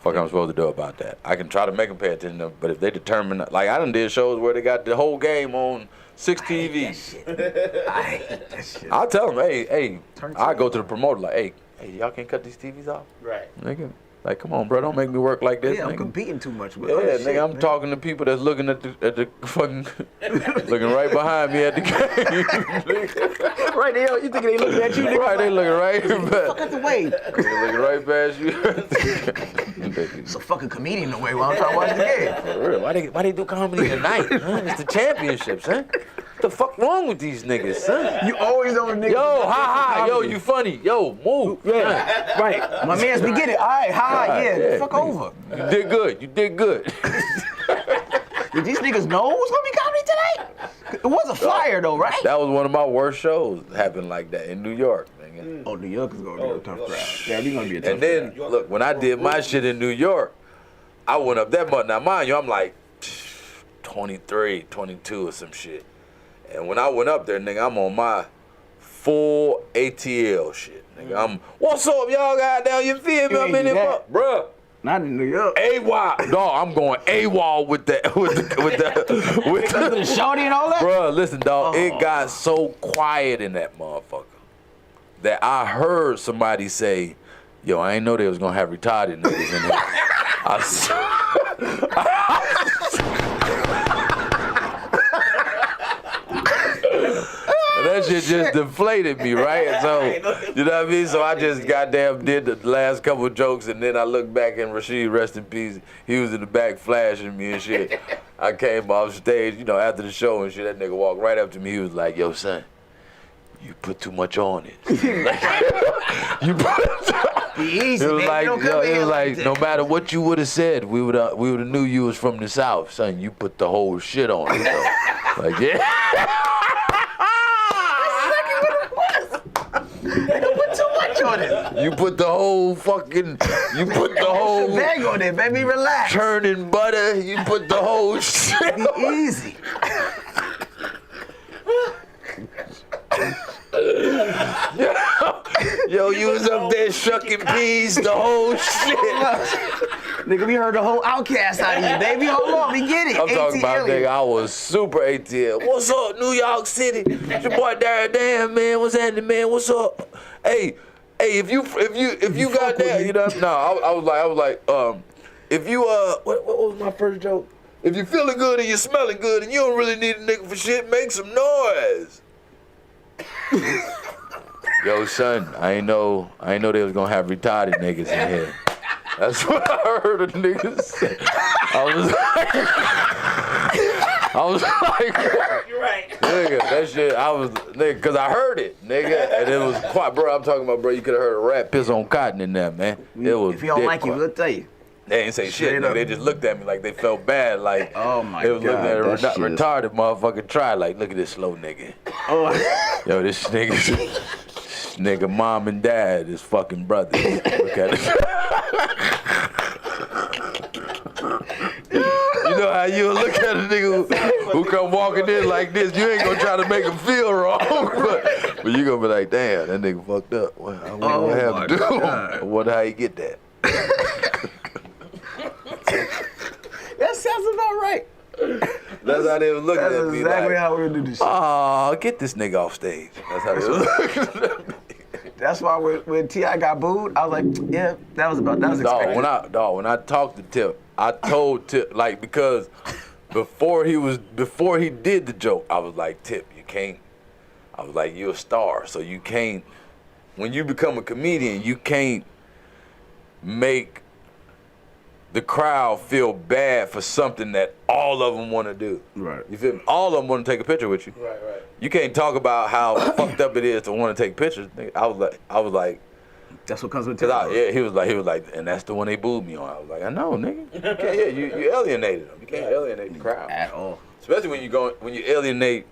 fuck I'm supposed to do about that? I can try to make them pay attention, but if they determine, like I done did shows where they got the whole game on 6 TVs. I hate that shit. I'll tell them, hey, I go to the promoter like, hey, y'all can't cut these TVs off? Right. Nigga, like, come on, bro, don't make me work like this, Yeah, I'm nigga. competing too much with Yeah, other nigga, shit, I'm man. talking to people that's looking at the fucking, looking right behind me at the game. Right there, you think they looking at you, nigga? Right, they looking right Fuck past. out the way. They looking right past you. It's a fucking comedian the way while I'm trying to watch the game. For real, why they do comedy tonight? Huh? It's the championships, huh? What the fuck wrong with these niggas, son? You always on the nigga. Yo, ha, yo, you funny. Yo, move. Yeah, right. My mans, we get it. All right, hi, yeah, fuck over. You did good. You did good. Did these niggas know it was gonna be comedy tonight? It was a flyer though, right? That was one of my worst shows. Happened like that in New York, nigga. Oh, New York is gonna be a tough crowd. Yeah, we gonna be a tough And then, look, when I did my shit in New York, I went up that much. Now, mind you, I'm like 23, 22 or some shit. And when I went up there, nigga, I'm on my full ATL shit. Nigga, I'm, what's up, y'all goddamn, you feel me? I'm in there, bruh. Not in New York. AWOL, dog. I'm going AWOL with the shorty and all that. Bruh, listen, dog. It got so quiet in that motherfucker that I heard somebody say, "Yo, I ain't know they was gonna have retarded niggas in here." That shit just deflated me, right? So, you know what I mean? So I just goddamn did the last couple of jokes, and then I looked back, and Rashid, rest in peace, he was in the back flashing me and shit. I came off stage, you know, after the show and shit, that nigga walked right up to me. He was like, "Yo, son, you put too much on it." You put easy, it was man. like, Don't yo, come it here was like like no matter what you would have said, we would have knew you was from the South, son. You put the whole shit on it, though. Like, yeah. You put the whole fucking, you put the whole bag on there, baby. Relax. churning butter. You put the whole shit. Be easy. Yo, you was up there shucking peas, the whole shit. Nigga, we heard the whole outcast out of you, baby. Hold on, we get it. I'm talking about, ATL. nigga, I was super ATL. What's up, New York City? It's your boy Darren Dan, man. What's happening, man? What's up? Hey, if you got that, you know, no, I was like, if you what was my first joke? If you feeling good and you smelling good and you don't really need a nigga for shit, make some noise. Yo, son, I ain't know they was gonna have retarded niggas in here. That's what I heard of niggas say. I was like, You're right. nigga, that shit, nigga, cause I heard it, nigga, and it was quiet, bro. I'm talking about, bro, you could have heard a rat piss on cotton in there, man. It was If you don't dick like it, quiet. we'll tell you. They ain't say shit, Straight nigga. up. They just looked at me like they felt bad, like Oh my they was God, looking at a that shit is- retarded motherfucker try, like, look at this slow nigga. Oh, Yo, this nigga mom and dad is fucking brothers. Look at it. You know how you look at a nigga who come walking in like this, you ain't gonna try to make him feel wrong, but you gonna be like, damn, that nigga fucked up. What Oh happened to him? God. I wonder how he get that. that sounds about right. That's how they was looking That's at me exactly like, how we do this shit. oh, get this nigga off stage. That's how they was looking at me. That's why when T.I. got booed, I was like, yeah, that was expected. When I talked to Tip, I told Tip, like, because before he did the joke, I was like, Tip, you can't. I was like, you're a star, so you can't. When you become a comedian, you can't make the crowd feel bad for something that all of them want to do. Right. You feel me? All of them want to take a picture with you. Right. You can't talk about how fucked up it is to want to take pictures. Nigga. I was like, That's what comes with cause T.I. he was like, and that's the one they booed me on. I was like, I know, nigga. You can't, you alienated them. You can't alienate the crowd, At all. especially when you alienate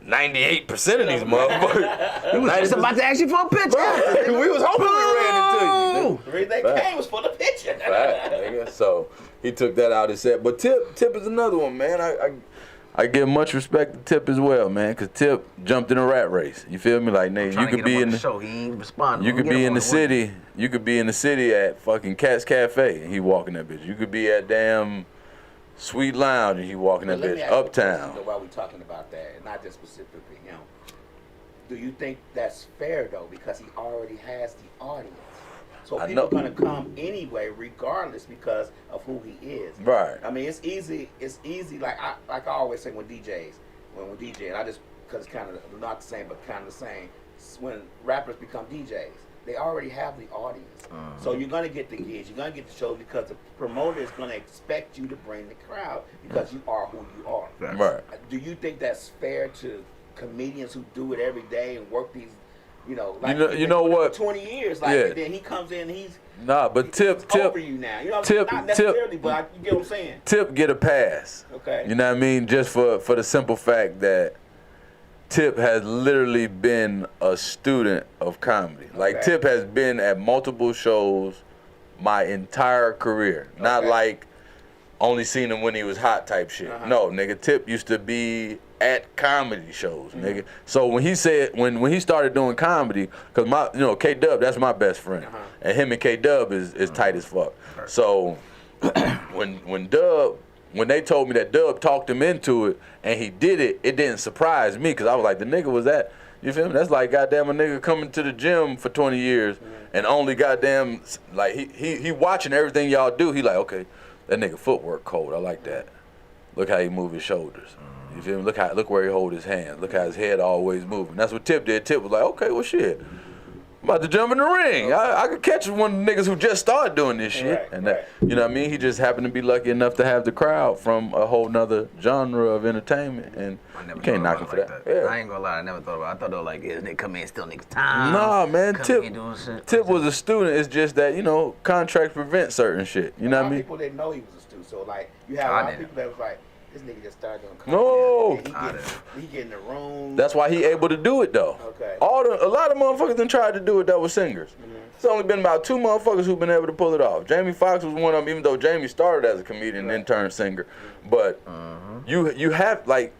98% of these motherfuckers. He was just about to ask you for a picture. We was hoping we ran into you. The reason they came was for the picture. Right, nigga. So he took that out and said, but Tip is another one, man. I give much respect to Tip as well, man, cause Tip jumped in a rat race. You feel me? Like, nigga, you could be in the show. He ain't responding. You could be in the city. You could be in the city at fucking Cat's Cafe and he walking that bitch. You could be at damn Sweet Lounge and he walking that Let me bitch ask you a uptown. question, though, while we talking about that, and not just specifically him, do you think that's fair though? Because he already has the audience, so I people know. are gonna come anyway, regardless, because of who he is. Right. I mean, it's easy. It's easy. Like I always say when DJs, when DJing, I just because it's kind of not the same, but kind of the same. When rappers become DJs, they already have the audience. So you're gonna get the gigs, you're gonna get the shows because the promoter is gonna expect you to bring the crowd because you are who you are. Right. Do you think that's fair to comedians who do it every day and work these, like You know what? 20 years, like, Yeah. and then he comes in, he's Nah, but Tip, over you now. You know, Tip- not necessarily, but you get what I'm saying. Tip get a pass. Okay. You know what I mean? Just for the simple fact that Tip has literally been a student of comedy. Like, Okay. Tip has been at multiple shows my entire career. Not Okay. like only seen him when he was hot type shit. Uh-huh. No, nigga, Tip used to be at comedy shows, nigga. So when he said, when he started doing comedy, cause K-Dub, that's my best friend. And him and K-Dub is tight as fuck. So when they told me that Dub talked him into it and he did it, it didn't surprise me, cause I was like, the nigga was that, you feel me? That's like goddamn a nigga coming to the gym for 20 years and only goddamn, like he watching everything y'all do. He like, okay, that nigga footwork cold, I like that. Look how he move his shoulders. You feel me? Look where he hold his hand. Look how his head always moving. That's what Tip did. Tip was like, okay, well shit, I'm about to jump in the ring. I could catch one of the niggas who just started doing this shit. That, you know what I mean? He just happened to be lucky enough to have the crowd from a whole nother genre of entertainment, and you can't knock him for that. Yeah. I ain't gonna lie, I never thought about it. I thought they were like, yeah, they come in and steal niggas' time. Nah, man, Tip was a student. It's just that, contracts prevent certain shit. You know what I mean? People didn't know he was a student, so like, you have a lot of people that was like, this nigga just started doing comedy. No. He get in the room. That's why he able to do it though. Okay. A lot of motherfuckers done tried to do it that were singers. It's only been about 2 motherfuckers who've been able to pull it off. Jamie Foxx was one of them, even though Jamie started as a comedian and then turned singer. But you have, like,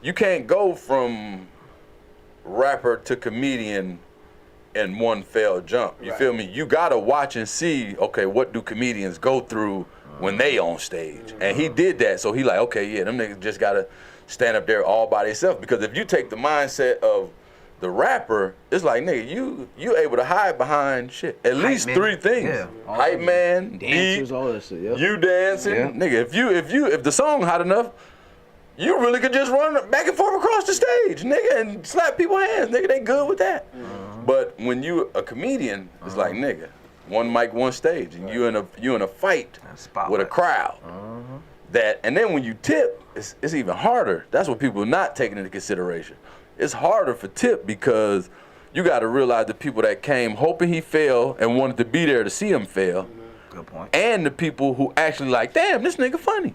you can't go from rapper to comedian in one fell jump. You feel me? You gotta watch and see, okay, what do comedians go through when they on stage? And he did that, so he like, okay, yeah, them niggas just gotta stand up there all by themselves. Because if you take the mindset of the rapper, it's like, nigga, you able to hide behind shit. At least man. 3 things. Yeah. Hype man, Dancers, beat, all that shit, yeah. you dancing. Yeah. Nigga, if the song hot enough, you really could just run back and forth across the stage, nigga, and slap people's hands. Nigga, they good with that. But when you a comedian, it's like, nigga, one mic, one stage, and you in a fight with a crowd. That, and then when you tip, it's even harder. That's what people are not taking into consideration. It's harder for Tip because you got to realize the people that came hoping he failed and wanted to be there to see him fail. Good point. And the people who actually like, damn, this nigga funny,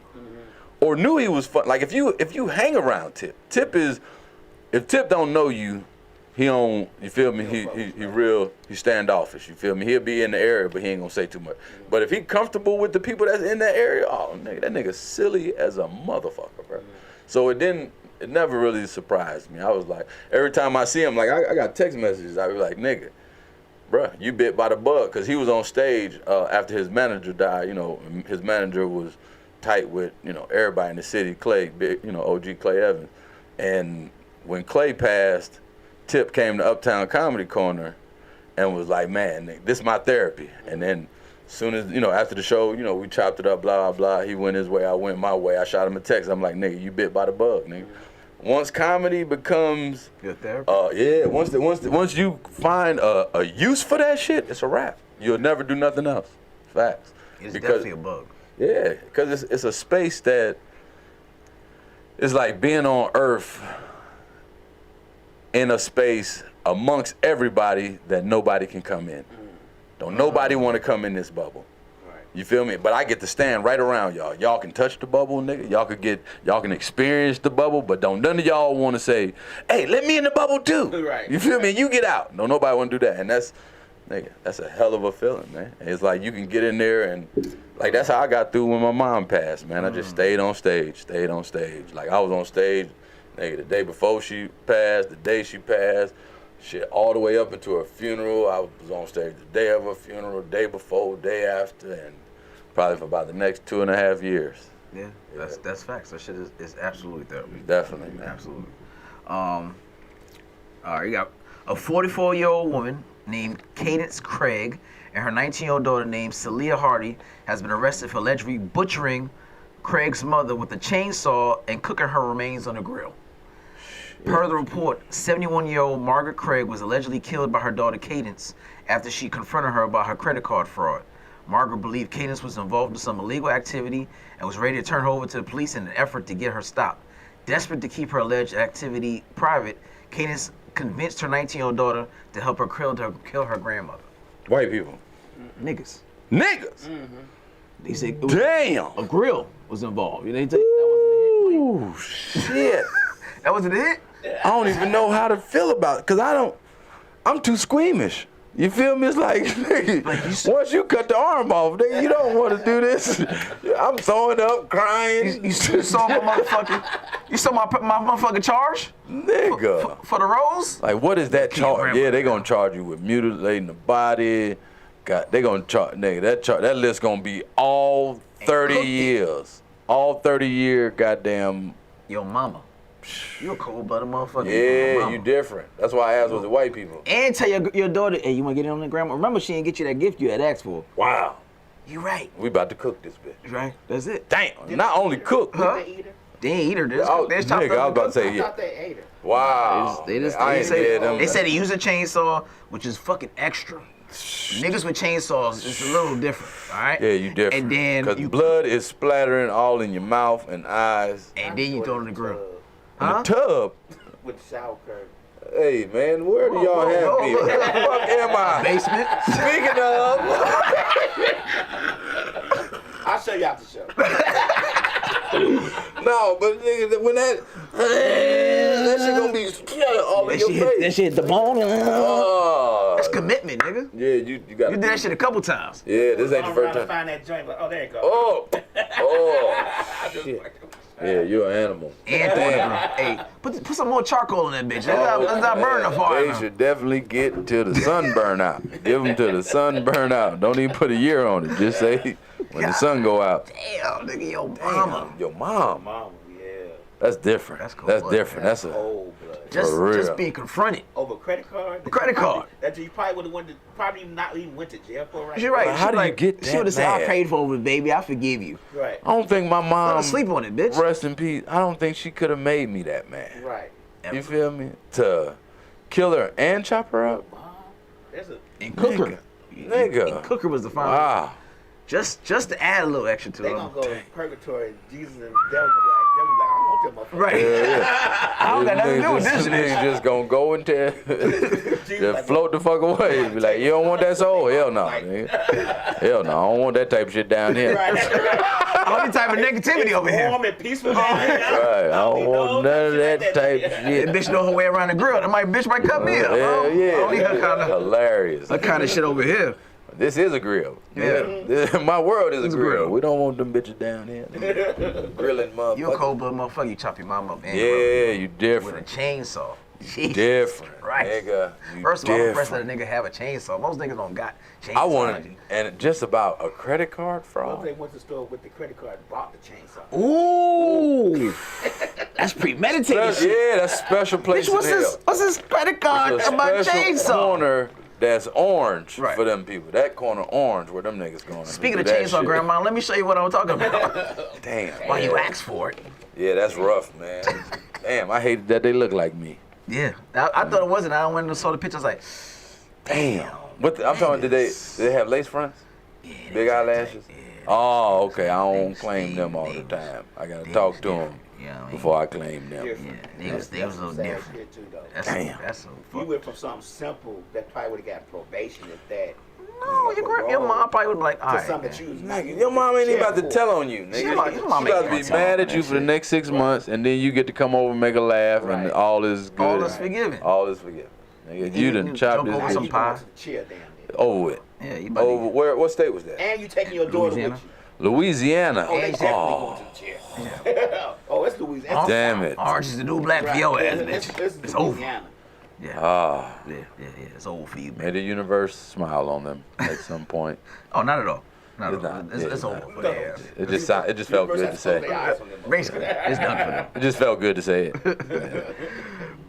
or knew he was fun. Like if you hang around Tip, if Tip don't know you, he don't, you feel me? He standoffish. You feel me? He'll be in the area, but he ain't gonna say too much. But if he comfortable with the people that's in that area, oh nigga, that nigga silly as a motherfucker, bro. So it never really surprised me. I was like, every time I see him, like I got text messages. I be like, nigga, bruh, you bit by the bug, cause he was on stage after his manager died. His manager was tight with everybody in the city, Clay, OG Clay Evans, and when Clay passed, Tip came to Uptown Comedy Corner and was like, man, nigga, this is my therapy. And then soon as, after the show, we chopped it up, blah, blah, blah. He went his way, I went my way. I shot him a text. I'm like, nigga, you bit by the bug, nigga. Once comedy becomes your therapy? Yeah, once you find a use for that shit, it's a wrap. You'll never do nothing else. Facts. It's definitely a bug. Yeah, because it's a space that it's like being on Earth in a space amongst everybody that nobody can come in. Don't nobody want to come in this bubble. You feel me? But I get to stand right around y'all. Y'all can touch the bubble, nigga. Y'all can experience the bubble, but don't none of y'all want to say, hey, let me in the bubble too. Right. You feel me? You get out. Don't nobody want to do that. And that's a hell of a feeling, man. And it's like you can get in there and, like, that's how I got through when my mom passed, man. I just stayed on stage. Like, I was on stage, nigga, the day before she passed, the day she passed, shit, all the way up into her funeral. I was on stage the day of her funeral, day before, day after, and probably for about the next 2.5 years. Yeah, that's facts. That shit is absolutely therapy. Definitely, man. Absolutely. All right, you got a 44-year-old woman named Cadence Craig and her 19-year-old daughter named Celia Hardy has been arrested for allegedly butchering Craig's mother with a chainsaw and cooking her remains on a grill. Per the report, 71-year-old Margaret Craig was allegedly killed by her daughter Cadence after she confronted her about her credit card fraud. Margaret believed Cadence was involved in some illegal activity and was ready to turn her over to the police in an effort to get her stopped. Desperate to keep her alleged activity private, Cadence convinced her 19-year-old daughter to help her kill her grandmother. White people. Niggas. They said Damn. a grill was involved. They tell you that wasn't a hit for you? Shit. That wasn't a hit? I don't even know how to feel about it, because I'm too squeamish. You feel me? It's like, nigga, once you cut the arm off, nigga, you don't want to do this. I'm throwing up, crying. You saw my motherfucking. You saw my motherfucking charge? Nigga. For the rolls? Like, what is that charge? Yeah, they gonna charge you with mutilating the body. God, they gonna charge, nigga, that list gonna be all 30 years. All 30-year goddamn. Yo, mama. You a cold-blooded motherfucker. Yeah, you different. That's why I asked was the white people. And tell your daughter, hey, you want to get in on the grandma? Remember, she didn't get you that gift you had asked for. Wow. You right. We about to cook this bitch. Right. That's it. Damn. Not only cook. Huh? They ain't eat her. Nigga, I was about to say, I yeah. thought they ate her. Wow. They said to use a chainsaw, which is fucking extra. Niggas with chainsaws is a little different, all right? Yeah, you different. And then because blood is splattering all in your mouth and eyes. And then you throw it in the grill. In the tub. With the shower curtain. Hey, man, where do y'all have me? Where the fuck am I? Basement. Speaking of. I'll show you after the show. No, but nigga, when that shit gonna be all in your face. That shit hit the bone. Oh. That's commitment, nigga. Yeah, you got. You did that shit a couple times. Yeah, this ain't the first time. Find that joint, but there you go. Oh, shit. Yeah, you're an animal. And hey, put some more charcoal in that bitch. Let's not burn the fire. They should definitely get to the sun burn out. Give them to the sun burn out. Don't even put a year on it. Just say when the sun go out. Damn, nigga, your mama. Your mom. Mama, yeah. That's different. That's cold That's blood, different. man. That's a Cold blood. Just being confronted. Over credit card? Credit card. That you probably would have went to, probably not even went to jail for, right? You're right. How do you get that She would have said, I mad? paid for it, baby. I forgive you. Right. I don't think my mom. Sleep on it, bitch. Rest in peace. I don't think she could have made me that man. Right. You feel me? To kill her and chop her up. There's a And cook her. Nigga. And cook her was the final. Wow. Just to add a little extra to they it. gonna go to purgatory. Jesus and the devil gonna be like, I don't want that motherfucker. Right. I don't got nothing to do with this Nigga shit. just gonna go and tell, just float the fuck away. Be like, you don't want that soul? Hell no, nigga. Hell no, I don't want that type of shit down here. Right. Only type of negativity over here. Warm and peaceful. Right, I don't want none of that type of That shit. bitch know her way around the grill. That bitch might come in. Hell yeah. Only her Hilarious. kind of shit over here. This is a grill. Yeah. My world is a grill. grill. We don't want them bitches down here. Grilling motherfuckers. You a cold blood motherfucker. You chop your mom up. And Yeah, you with a different. chainsaw. Jesus Different. Christ. Nigga. You First of all, I'm impressed different. that a nigga have a chainsaw. Most niggas don't got chainsaw. I wanted, and just about a credit card What if fraud. they went to the store with the credit card and bought the chainsaw? Ooh, that's premeditated shit. Yeah, that's special place Bitch, in hell. what's this credit card There's a about special chainsaw? corner that's orange Right. for them people. That corner orange where them niggas going. Speaking of do that chainsaw, shit. Grandma, let me show you what I'm talking about. Damn. Why you ask for it? Yeah, that's rough, man. Damn, I hated that they look like me. Yeah, I thought it wasn't. I went and saw the picture. I was like, Damn. What I'm talking. Did they have lace fronts? Big eyelashes? Oh, okay. I don't claim them all the time. I gotta talk to them yeah, before I claim them. yeah, they was a little Sad different. shit too, though. That's so You fuck. went from something simple that probably would have got probation if that. No, your mom probably would be like, all To right, something man. that you was Nigga, your mom ain't even about to tell on you, nigga. Your mom She about ain't to be gonna tell mad on at you that for the shit. next 6 months, and then you get to come over and make her laugh, and Right. all is good. All is forgiven. All is forgiven. Nigga, you done You chopped joke over this some bitch pie. Chill down there. over with. Yeah, you about to Over where? What state was that? And you taking your daughter Louisiana. with you. Louisiana. Oh, they definitely Oh, going to the chair. Oh, it's Louisiana. damn it. Orange is the new black for your ass, bitch. It's over. Louisiana. Yeah. Ah, Yeah, it's over for you, may man. the universe smile on them at some point. Oh, not at all. Not It's at all. not. It's It's over not. for their ass. It just felt good to say. Basically, it's done for them. It just felt good to say it.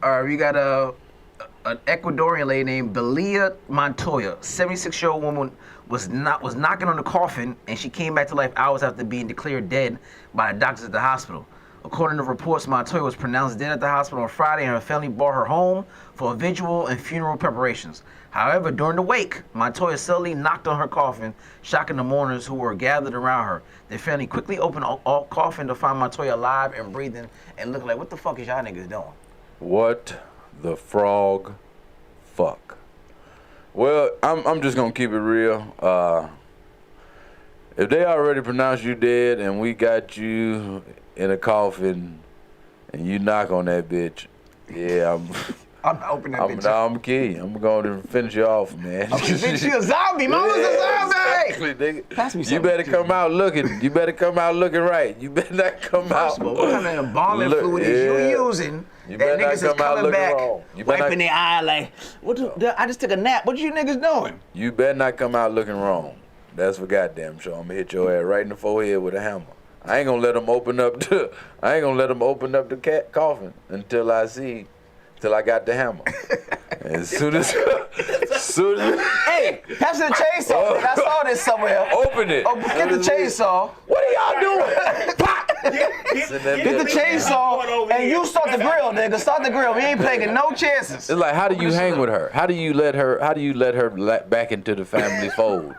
All right, we got an Ecuadorian lady named Belia Montoya, 76-year-old woman, was knocking on the coffin, and she came back to life hours after being declared dead by the doctors at the hospital. According to reports, Montoya was pronounced dead at the hospital on Friday, and her family brought her home for a vigil and funeral preparations. However, during the wake, Montoya suddenly knocked on her coffin, shocking the mourners who were gathered around her. The family quickly opened all coffin to find Montoya alive and breathing, and looking like, what the fuck is y'all niggas doing? What the frog fuck? Well, I'm just gonna keep it real. If they already pronounced you dead and we got you in a coffin and you knock on that bitch, yeah, I'm not opening that bitch up. I'm kidding you. I'm going to finish you off, man. Bitch, she a zombie. Mama's a zombie. Exactly, nigga. Pass me You something. better come out looking. You better come out looking right. You better not come out. First of all, what kind of embalming Look, fluid is you yeah. using? You That better not niggas is come out coming looking back, wrong. You better wiping not- their eye like, I just took a nap. What you niggas doing? You better not come out looking wrong. That's for goddamn sure. I'm gonna hit your ass right in the forehead with a hammer. I ain't gonna let them open up the. I ain't gonna let them open up the coffin until I got the hammer. As soon as, Hey, pass me the chainsaw. Nigga. I saw this somewhere. open it. Oh, get the chainsaw. What are y'all doing? Pop! Get the chainsaw and you start the grill, nigga. Start the grill. We ain't taking no chances. It's like, how do you hang with her? How do you let her back into the family fold?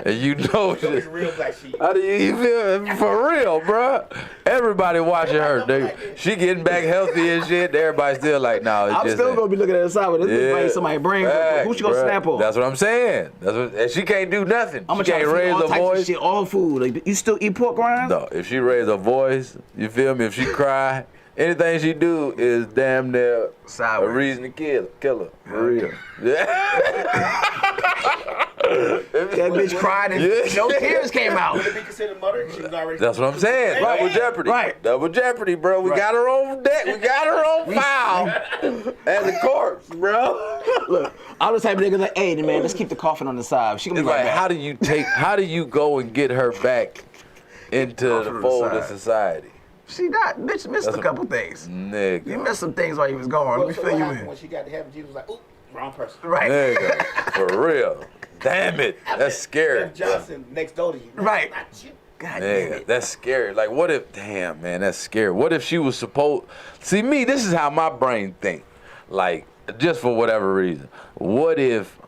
And you know, It's real black sheep. how do you feel? For real, bruh. Everybody watching her, nigga. She getting back healthy and shit. Everybody still like, nah, it's I'm just still gonna be looking at the side with this bitch biting somebody's brain. Who she gonna bruh. snap on? That's what I'm saying. And she can't do nothing. I'm She gonna try can't to feed raise all her types of voice. shit, all food. Like, you still eat pork rinds? No, if she raise her voice, you feel me? If she cry, anything she do is damn near a Sideways. reason to kill her. For real. Yeah. That bitch cried and Yeah. no tears came out. Would it be considered murder? She was already. That's what I'm saying. Right. Double jeopardy. Right. Double jeopardy, bro. We got her on deck. We got her on file as a corpse, bro. Look, I'm the type of nigga like, hey, man, let's keep the coffin on the side. She gonna It's be right like, back. how do you go and get her back into Coffin on the the fold of side. society? She not, bitch, missed a couple things. You Nigga. missed some things while you was gone. Let me So fill what you happened in. when she got to heaven? Jesus was like, "Oop, wrong person." Right. Nigga. For real. Damn it. That's scary. Jeff Johnson next door to you. Right. Not you. God damn Nigga, it. that's scary. Like, what if, damn, man, that's scary. What if she was supposed, see me, this is how my brain think. Like, just for whatever reason. What if,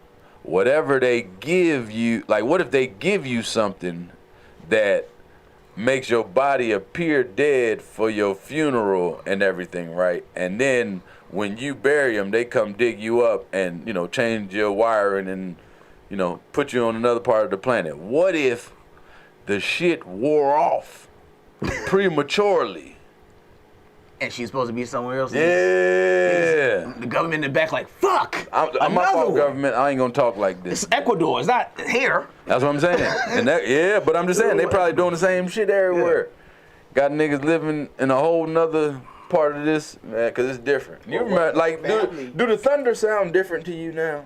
whatever they give you, like, what if they give you something that makes your body appear dead for your funeral and everything, right? And then when you bury them, they come dig you up and, you know, change your wiring and, you know, put you on another part of the planet. What if the shit wore off prematurely? And she's supposed to be somewhere else. Yeah. The government in the back like, fuck. I'm my another fault, one. government. I ain't gonna talk like this. It's Ecuador. It's not here. That's what I'm saying. And that, yeah, but I'm just saying they probably doing the same shit everywhere. Got niggas living in a whole nother part of this, man, cause it's different. You remember, like, do the thunder sound different to you now?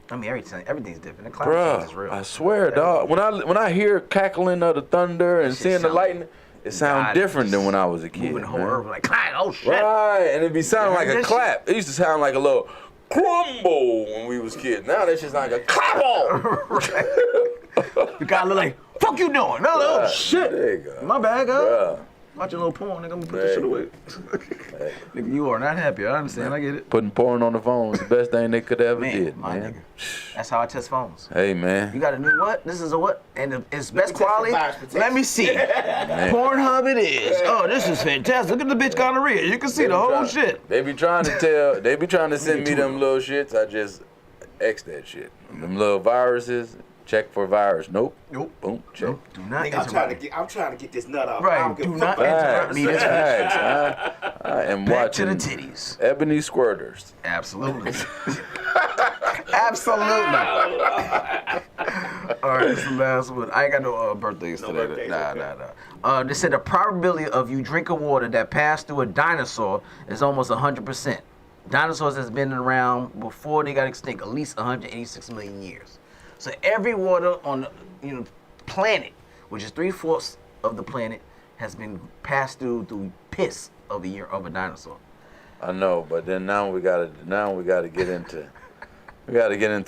I mean, everything's different. The climate change is Bruh, real. I swear, dog. When I hear cackling of the thunder and shit seeing the sound- lightning, it sounds God, different than when I was a kid. Moving the whole man. earth like, clang, oh shit. Right, and it be sounding like that a shit? clap. It used to sound like a little crumble when we was kids. Now that shit's like a clap on. The guy look like, fuck you doing? No, oh shit. There you go. My bad, guy. Bruh. Watch your little porn, nigga. I'm gonna put this shit away. Nigga, you are not happy. I understand. I get it. Putting porn on the phone was the best thing they could ever Man, did, my man. nigga. That's how I test phones. Hey, You man. got a new what? This is a what? And it's best test the quality? virus protection. Let me see. Pornhub it is. Oh, this is fantastic. Look at the bitch gonorrhea. You can see the whole shit. They be trying to send me them little shits. I just X that shit. Them little viruses. Check for virus. Nope. Nope. Boom. Check. Do not Nigga, interrupt. I'm trying to get this nut off. I don't Right. give Do a not fuck. interrupt me. This Facts. I am back to watching the titties. Ebony Squirters. Absolutely. Absolutely. All right, this is the last one. I ain't got no birthdays No today. birthdays, okay. Nah. They said the probability of you drinking water that passed through a dinosaur is almost 100%. Dinosaurs has been around before they got extinct, at least 186 million years. So every water on the planet, which is 3/4 of the planet, has been passed through piss of a dinosaur. I know, but then now we gotta get into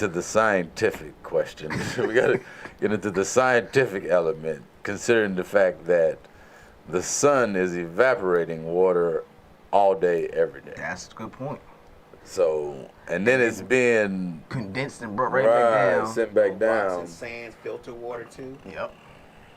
the scientific question. We gotta get into the scientific element, considering the fact that the sun is evaporating water all day, every day. That's a good point. So, and then it's being Condensed and brought right back down. sent back Rocks down. and sands filter water too. Yep,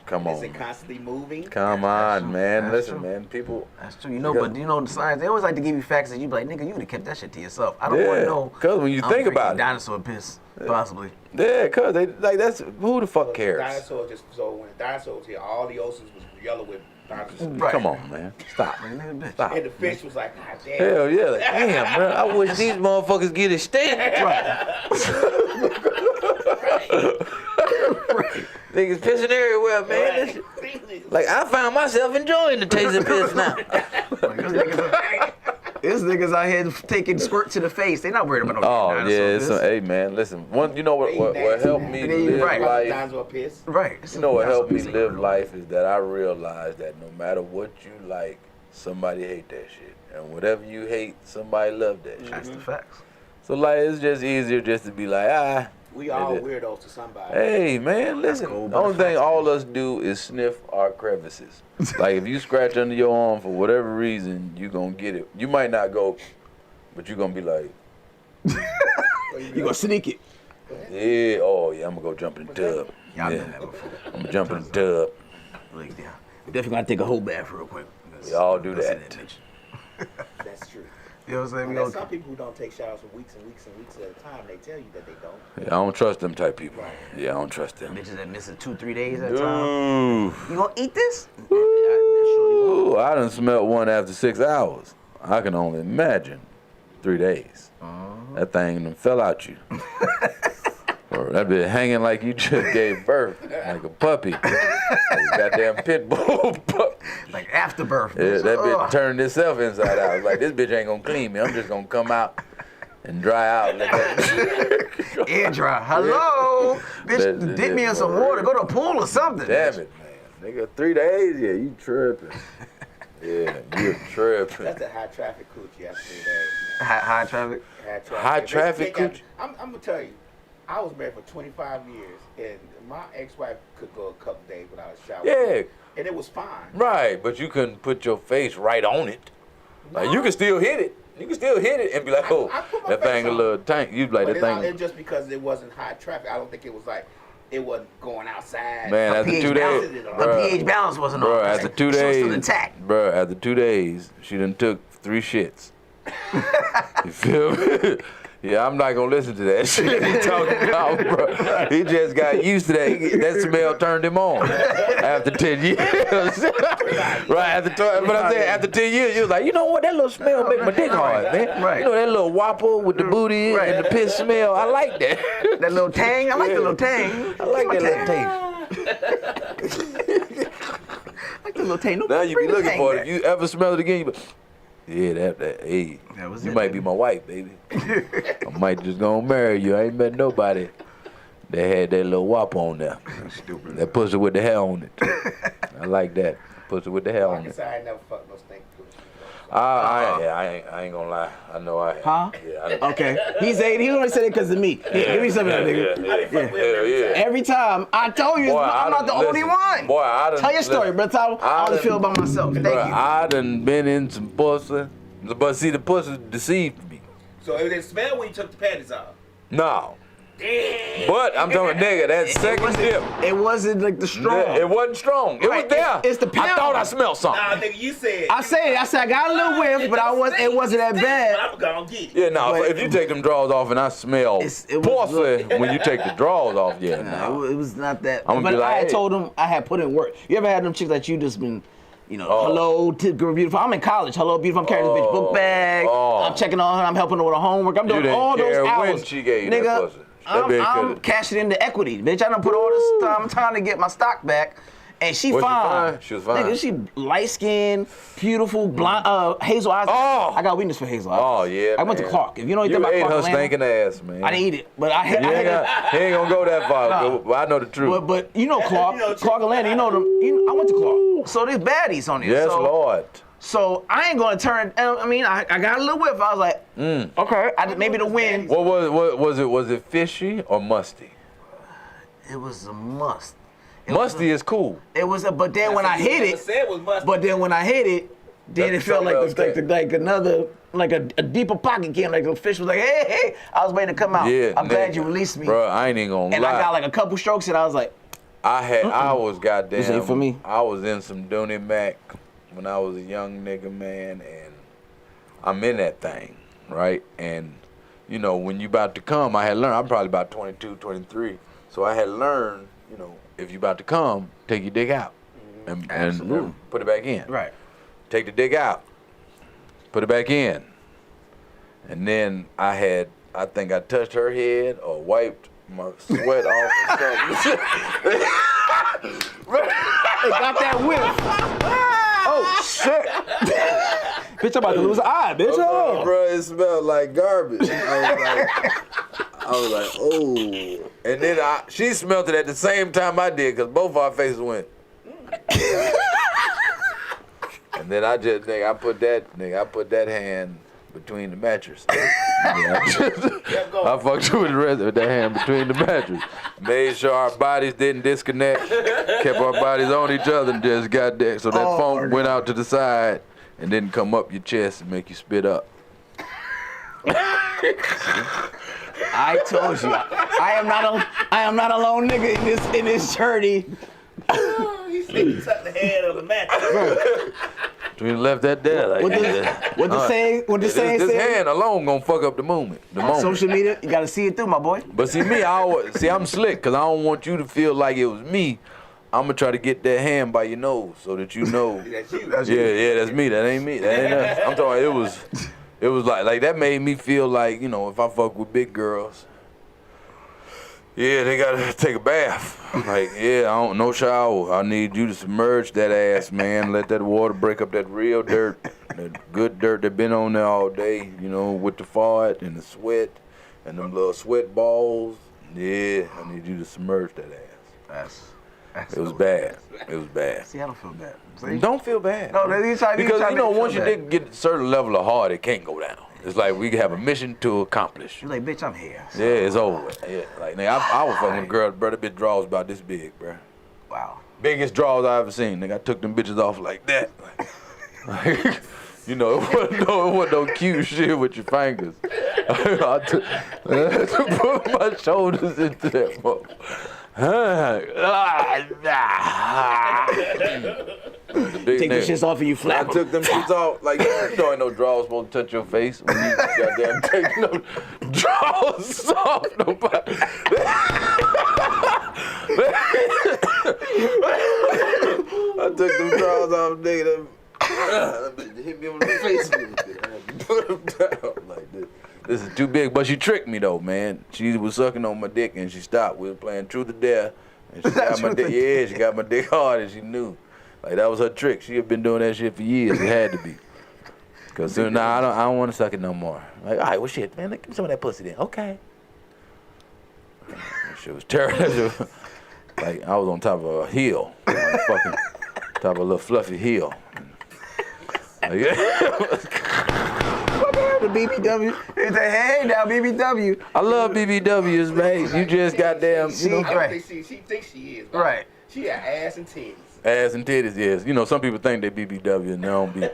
Come Is on, it constantly moving? come That's on, true. man. That's Listen, true. man. People. that's true. But the science, they always like to give you facts that you be like, nigga, you would have kept that shit to yourself. I don't want Yeah, to know. 'cause when you I'm think drinking about it. dinosaur piss, possibly. Yeah, cause they like that's who the fuck cares. Dinosaurs just so when the dinosaurs was here, all the oceans was yellow with Right. Come on, man. Stop. Stop. And the fish was like, God damn. Hell yeah. Like, damn, bro. I wish these motherfuckers get extended. Niggas pissing everywhere, man. Like, I found myself enjoying the taste of piss now. This niggas out here taking squirt to the face. They not worried about no Oh, yeah. Hey, man, listen. You know what helped me live life? Right. You know what helped me live life is that I realized that no matter what you like, somebody hate that shit. And whatever you hate, somebody love that shit. That's the facts. So, like, it's just easier just to be like, we all weirdos to somebody. Hey, man, listen. Cool, the only thing all us do is sniff our crevices. Like, if you scratch under your arm for whatever reason, you gonna get it. You might not go, but you gonna be like, You gonna sneak it. yeah, oh, yeah, I'm gonna go jump in the tub. Yeah, I've done that before. I'm gonna jump in the tub. Like, yeah. Definitely gonna take a whole bath real quick. We all do that. That's true. You know what I'm saying? There's some people who don't take showers for weeks and weeks and weeks at a time. They tell you that they don't. Yeah, I don't trust them type people. Yeah, I don't trust them. Bitches that miss it 2-3 days at a time. Ooh. You gonna eat this? Ooh, I done smelled one after 6 hours. I can only imagine 3 days. That thing done fell out you. Or that bitch hanging like you just gave birth, like a puppy. Like a goddamn pit bull puppy. Like afterbirth. Yeah, that bitch turned itself inside out. Like, this bitch ain't gonna clean me. I'm just gonna come out and dry out. Like that. Air dry. Hello? Bitch, dip me in some water. Go to a pool or something. Damn it, man. Nigga, 3 days? Yeah, you tripping. Yeah, you tripping. That's a high traffic coochie after 3 days. High traffic? High traffic coochie? I'm gonna tell you, I was married for 25 years, and my ex-wife could go a couple days without a shower. Yeah. And it was fine. Right, but you couldn't put your face right on it. Like, you can still hit it. You can still hit it and be like, oh, I put my that thing face a on. little tank. You like But that thing. it's just because it wasn't high traffic. I don't think it was like, it wasn't going outside. Man, after 2 days, The pH balance wasn't bro, on. after 2 She was days, still intact. bro, after 2 days, she done took 3 shits. You feel me? Yeah, I'm not gonna listen to that shit he talking about, bro. He just got used to that. That smell turned him on after 10 years. Right, but I'm saying after 10 years, you was like, you know what, that little smell make my dick hard, man. Right. You know that little whopper with the booty and the piss smell, I like that. That little tang? I like the little tang. I like that little taste. I like the little tang. No, Now you bring be the looking tang for it. back. If you ever smell it again, you be, yeah, hey, That was you it, might baby. be my wife, baby. I might just gonna marry you. I ain't met nobody that had that little whop on there. Stupid. That pussy with the hair on it. I like that. Pussy with the hair I on can it. say I ain't never fucked no stink coochie. I ain't gonna lie. I know I have. Huh? Yeah, Okay. He only said it because of me. Here, give me some of that, nigga. yeah. Every time. I told you, Boy, I'm not the only one. Boy, I done, Tell your story, listen, bro. I only feel about myself. Thank Bruh, you. I done been in some pussy, but see, the pussy deceived me. So it didn't smell when you took the panties off. No. But I'm talking, nigga, that second dip. It wasn't like the strong. It wasn't strong. It Right, was there. it's the I pound. thought I smelled something. Nah, nigga, you said. I said I got a little whiff, but it wasn't that bad. I'm gonna get it. Yeah, no, But- if you take them drawers off and I smell It was pussy when you take the drawers off, yeah, Nah, no. it was not that. I'ma But be like, I had hey. told him I had put in work. You ever had them chicks that you just been, Oh. hello, girl, beautiful. I'm in college. Hello, beautiful. I'm carrying this bitch book bag. Oh. I'm checking on her. I'm helping her with her homework. I'm doing didn't all those care hours. when she gave you that Nigga, pussy. That bitch I'm coulda- cashing into equity, bitch. I done put all this time trying to get my stock back. And she Was she fine. fine? She was fine. Nigga, she light skinned, beautiful, blonde, hazel eyes. Oh. I got weakness for hazel eyes. Oh, yeah, I went to man. Clark. If you know anything You about ate Clark, her Atlanta, stinking ass, man. I didn't eat it, but I He ain't gonna go that far, Nah. but I know the truth. But you know Clark, You know, Clark Atlanta. You know them. I went to Clark. So there's baddies on there. Yes, so, Lord. So I ain't gonna turn. I mean, I got a little whiff. I was like, okay. Maybe the wind. What was it fishy or musty? It was a must. Musty is cool. It was a. But then when I hit it, Said was mustard. but then when I hit it, then That's it felt like something else, like another. Like a deeper pocket came, like the fish was like, hey, I was waiting to come out. Yeah, I'm glad nigga. you released me. Bro, I ain't even gonna And lie. I got like a couple strokes and I was like, I was goddamn. This ain't for me. I was in some Dooney Mac when I was a young nigga, man, and I'm in that thing, right? And, you know, when you about to come, I had learned, I'm probably about 22, 23, so I had learned, you know, if you about to come, take your dick out. and put it back in. Right. Take the dick out, put it back in, and then I think I touched her head or wiped my sweat off or something. They got that whiff. Oh shit! Bitch, I'm about to lose an eye, bitch. Oh, bro, it smelled like garbage. I was like, oh. And then she smelled it at the same time I did, because both our faces went. And then I just think I put that hand between the mattress. I fucked with the rest of that hand between the mattress. Made sure our bodies didn't disconnect. Kept our bodies on each other and just got there. So that foam went out to the side and didn't come up your chest and make you spit up. I told you, I am not a lone nigga in this journey. He said he tucked the head of the mattress. We left that there. Like, What the saying this say? hand alone gonna fuck up the moment. Social media, you gotta see it through, my boy. But see me, I'm slick, because I don't want you to feel like it was me. I'm gonna try to get that hand by your nose so that you know. That's you. Yeah, that's me. That ain't me. That ain't us. I'm talking. It was like that made me feel like, if I fuck with big girls. Yeah, they gotta take a bath. Like, no shower. I need you to submerge that ass, man. Let that water break up that real dirt, that good dirt that been on there all day, with the fart and the sweat and them little sweat balls. Yeah, I need you to submerge that ass. It was bad. It was bad. See, I don't feel bad. See? Don't feel bad. No, because once your dick get a certain level of hard, it can't go down. It's like we have a mission to accomplish. You're like, bitch, I'm here. So. Yeah, it's over. Yeah, like nigga, I was fucking with a girl, bro. That bitch draws about this big, bro. Wow. Biggest draws I ever seen. Nigga, I took them bitches off like that. Like, it wasn't no cute shit with your fingers. I put my shoulders into that motherfucker. Take the shits off and you flap. I took them shits off. Like, ain't no drawers supposed to touch your face when you goddamn take no drawers off nobody. I took them drawers off, nigga. Hit me on the face with it. I had to put them down like this. This is too big, but she tricked me though, man. She was sucking on my dick and she stopped. We were playing truth or dare, and she got my dick. Yeah, she got my dick hard and she knew. Like that was her trick. She had been doing that shit for years. It had to be. Cause soon now I don't want to suck it no more. Like, all right, well shit, man, give me some of that pussy then. Okay. That shit was terrible. Like I was on top of a hill, fucking top of a little fluffy hill. Like, The BBW. It's a hey now, BBW. I love BBWs, man. You just goddamn, She thinks she is. Right. She got ass and titties. Ass and titties, yes. Some people think they BBW and they don't be.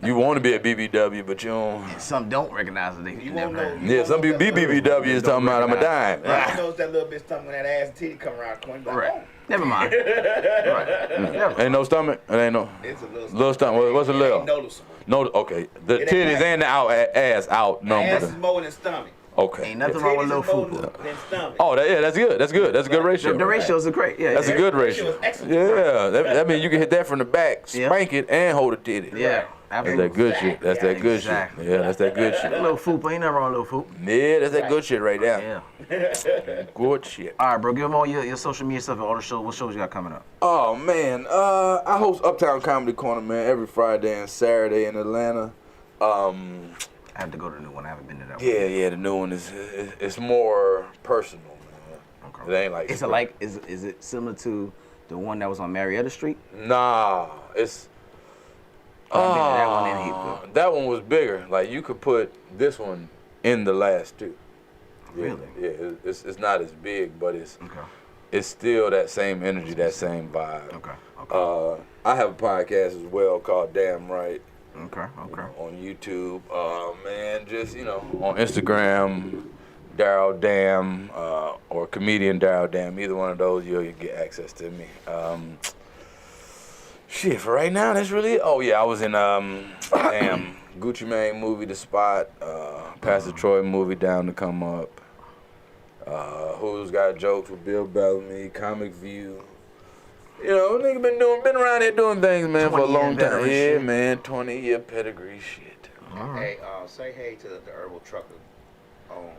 You want to be a BBW, but you don't. Some don't recognize it. You won't know. Yeah, some people be BBW is talking about I'm a dime. I know that little bitch talking when that ass and titty come around the corner. Right. Never mind. Right. Ain't no stomach? It ain't no. It's a Little stomach. What's a little? Ain't noticeable. No, okay. The It ain't titties like- and the ass out Ass is number. more than stomach. Okay. Ain't nothing wrong with little Titties is food. more than stomach. Oh, that's good. That's good. That's a good ratio. The ratios are great. Yeah. That's a good ratio ratio. is excellent. Yeah, that means you can hit that from the back, Yeah. spank it, and hold the titty. Yeah. That's Absolutely. that good shit. That's that good Exactly. shit. Yeah, that's that good shit. Little foop, ain't nothing wrong with little foop. Yeah, that's that good shit right there. Yeah. Good shit. All right, bro. Give them all your social media stuff and all the shows. What shows you got coming up? Oh man, I host Uptown Comedy Corner, man, every Friday and Saturday in Atlanta. I have to go to the new one. I haven't been to that one. Yeah, the new one is it's more personal, man. Okay. It ain't like Is it similar to the one that was on Marietta Street? Nah, it's I've been to that one in Heathville. that one was bigger. Like you could put this one in the last two. Yeah, Really? Yeah, it's not as big, but it's Okay. still that same energy, that same vibe. Okay. I have a podcast as well called Damn Right. Okay. On YouTube, man, just on Instagram, Daryl Dam, or comedian Daryl Dam. Either one of those, you'll get access to me. Shit, for right now, that's really it. Oh yeah, I was in Gucci Mane movie, The Spot, Pastor Troy movie, Down to Come Up. Who's Got Jokes with Bill Bellamy, Comic View. You know, nigga been around here doing things, man, for a 20 year long time. veteran Yeah, shit. man, 20-year pedigree shit. Hey, say hey to the Herbal Trucker.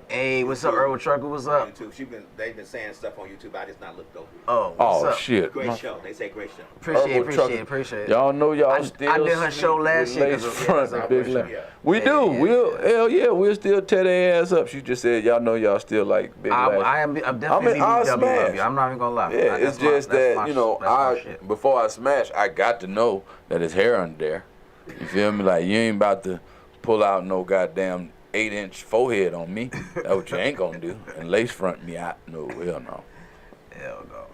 Hey, what's up, Earl Trucker? What's On up? YouTube. They've been saying stuff on YouTube. I just not looked over. Oh, Oh what's up? shit. Great show. They say great show. Appreciate it. Y'all know y'all I still did her show last year 'cause of- front yeah, and big yeah. laugh. We do. yeah, We'll hell yeah, we'll still tear their ass up. She just said y'all know y'all still like big laugh. I'm definitely I'll BBW of smash. you. I'm not even gonna lie. Yeah, it's just that, you know, that's my shit. before I smash, I got to know that his hair under there. You feel me? Like, you ain't about to pull out no goddamn 8-inch forehead on me. That's what you ain't gonna do. And lace front me out. No, hell no. Hell no.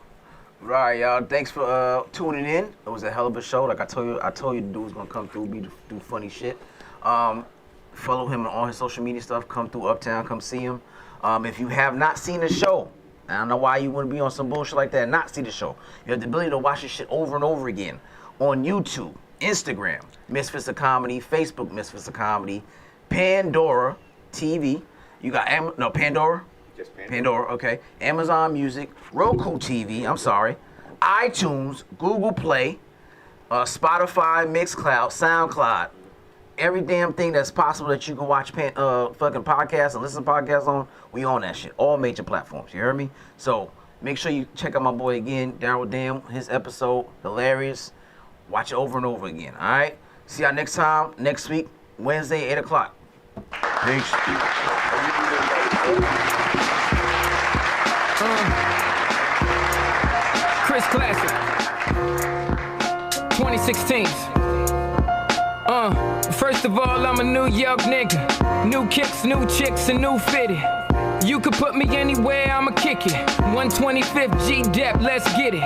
Right, y'all. Thanks for tuning in. It was a hell of a show. Like I told you the dude was gonna come through, do funny shit. Follow him on all his social media stuff. Come through Uptown. Come see him. If you have not seen the show, I don't know why you wouldn't be on some bullshit like that and not see the show. You have the ability to watch this shit over and over again on YouTube, Instagram, Misfits of Comedy, Facebook, Misfits of Comedy, Pandora TV. You got Pandora. Just Pandora, okay. Amazon Music, Roku TV, I'm sorry, iTunes, Google Play, Spotify, Mixcloud, SoundCloud. Every damn thing that's possible that you can watch fucking podcasts and listen to podcasts on, we on that shit. All major platforms, you heard me? So make sure you check out my boy again, Daryl Dam, his episode, hilarious. Watch it over and over again, all right? See y'all next time, next week, Wednesday, 8 o'clock. Peace. Chris Classic 2016. First of all, I'm a New York nigga. New kicks, new chicks, and new fitted. You could put me anywhere, I'ma kick it. 125th G-Dep, let's get it.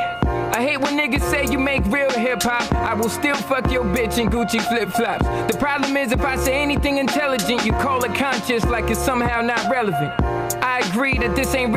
I hate when niggas say you make real hip-hop. I will still fuck your bitch in Gucci flip-flops. The problem is if I say anything intelligent, you call it conscious like it's somehow not relevant. I agree that this ain't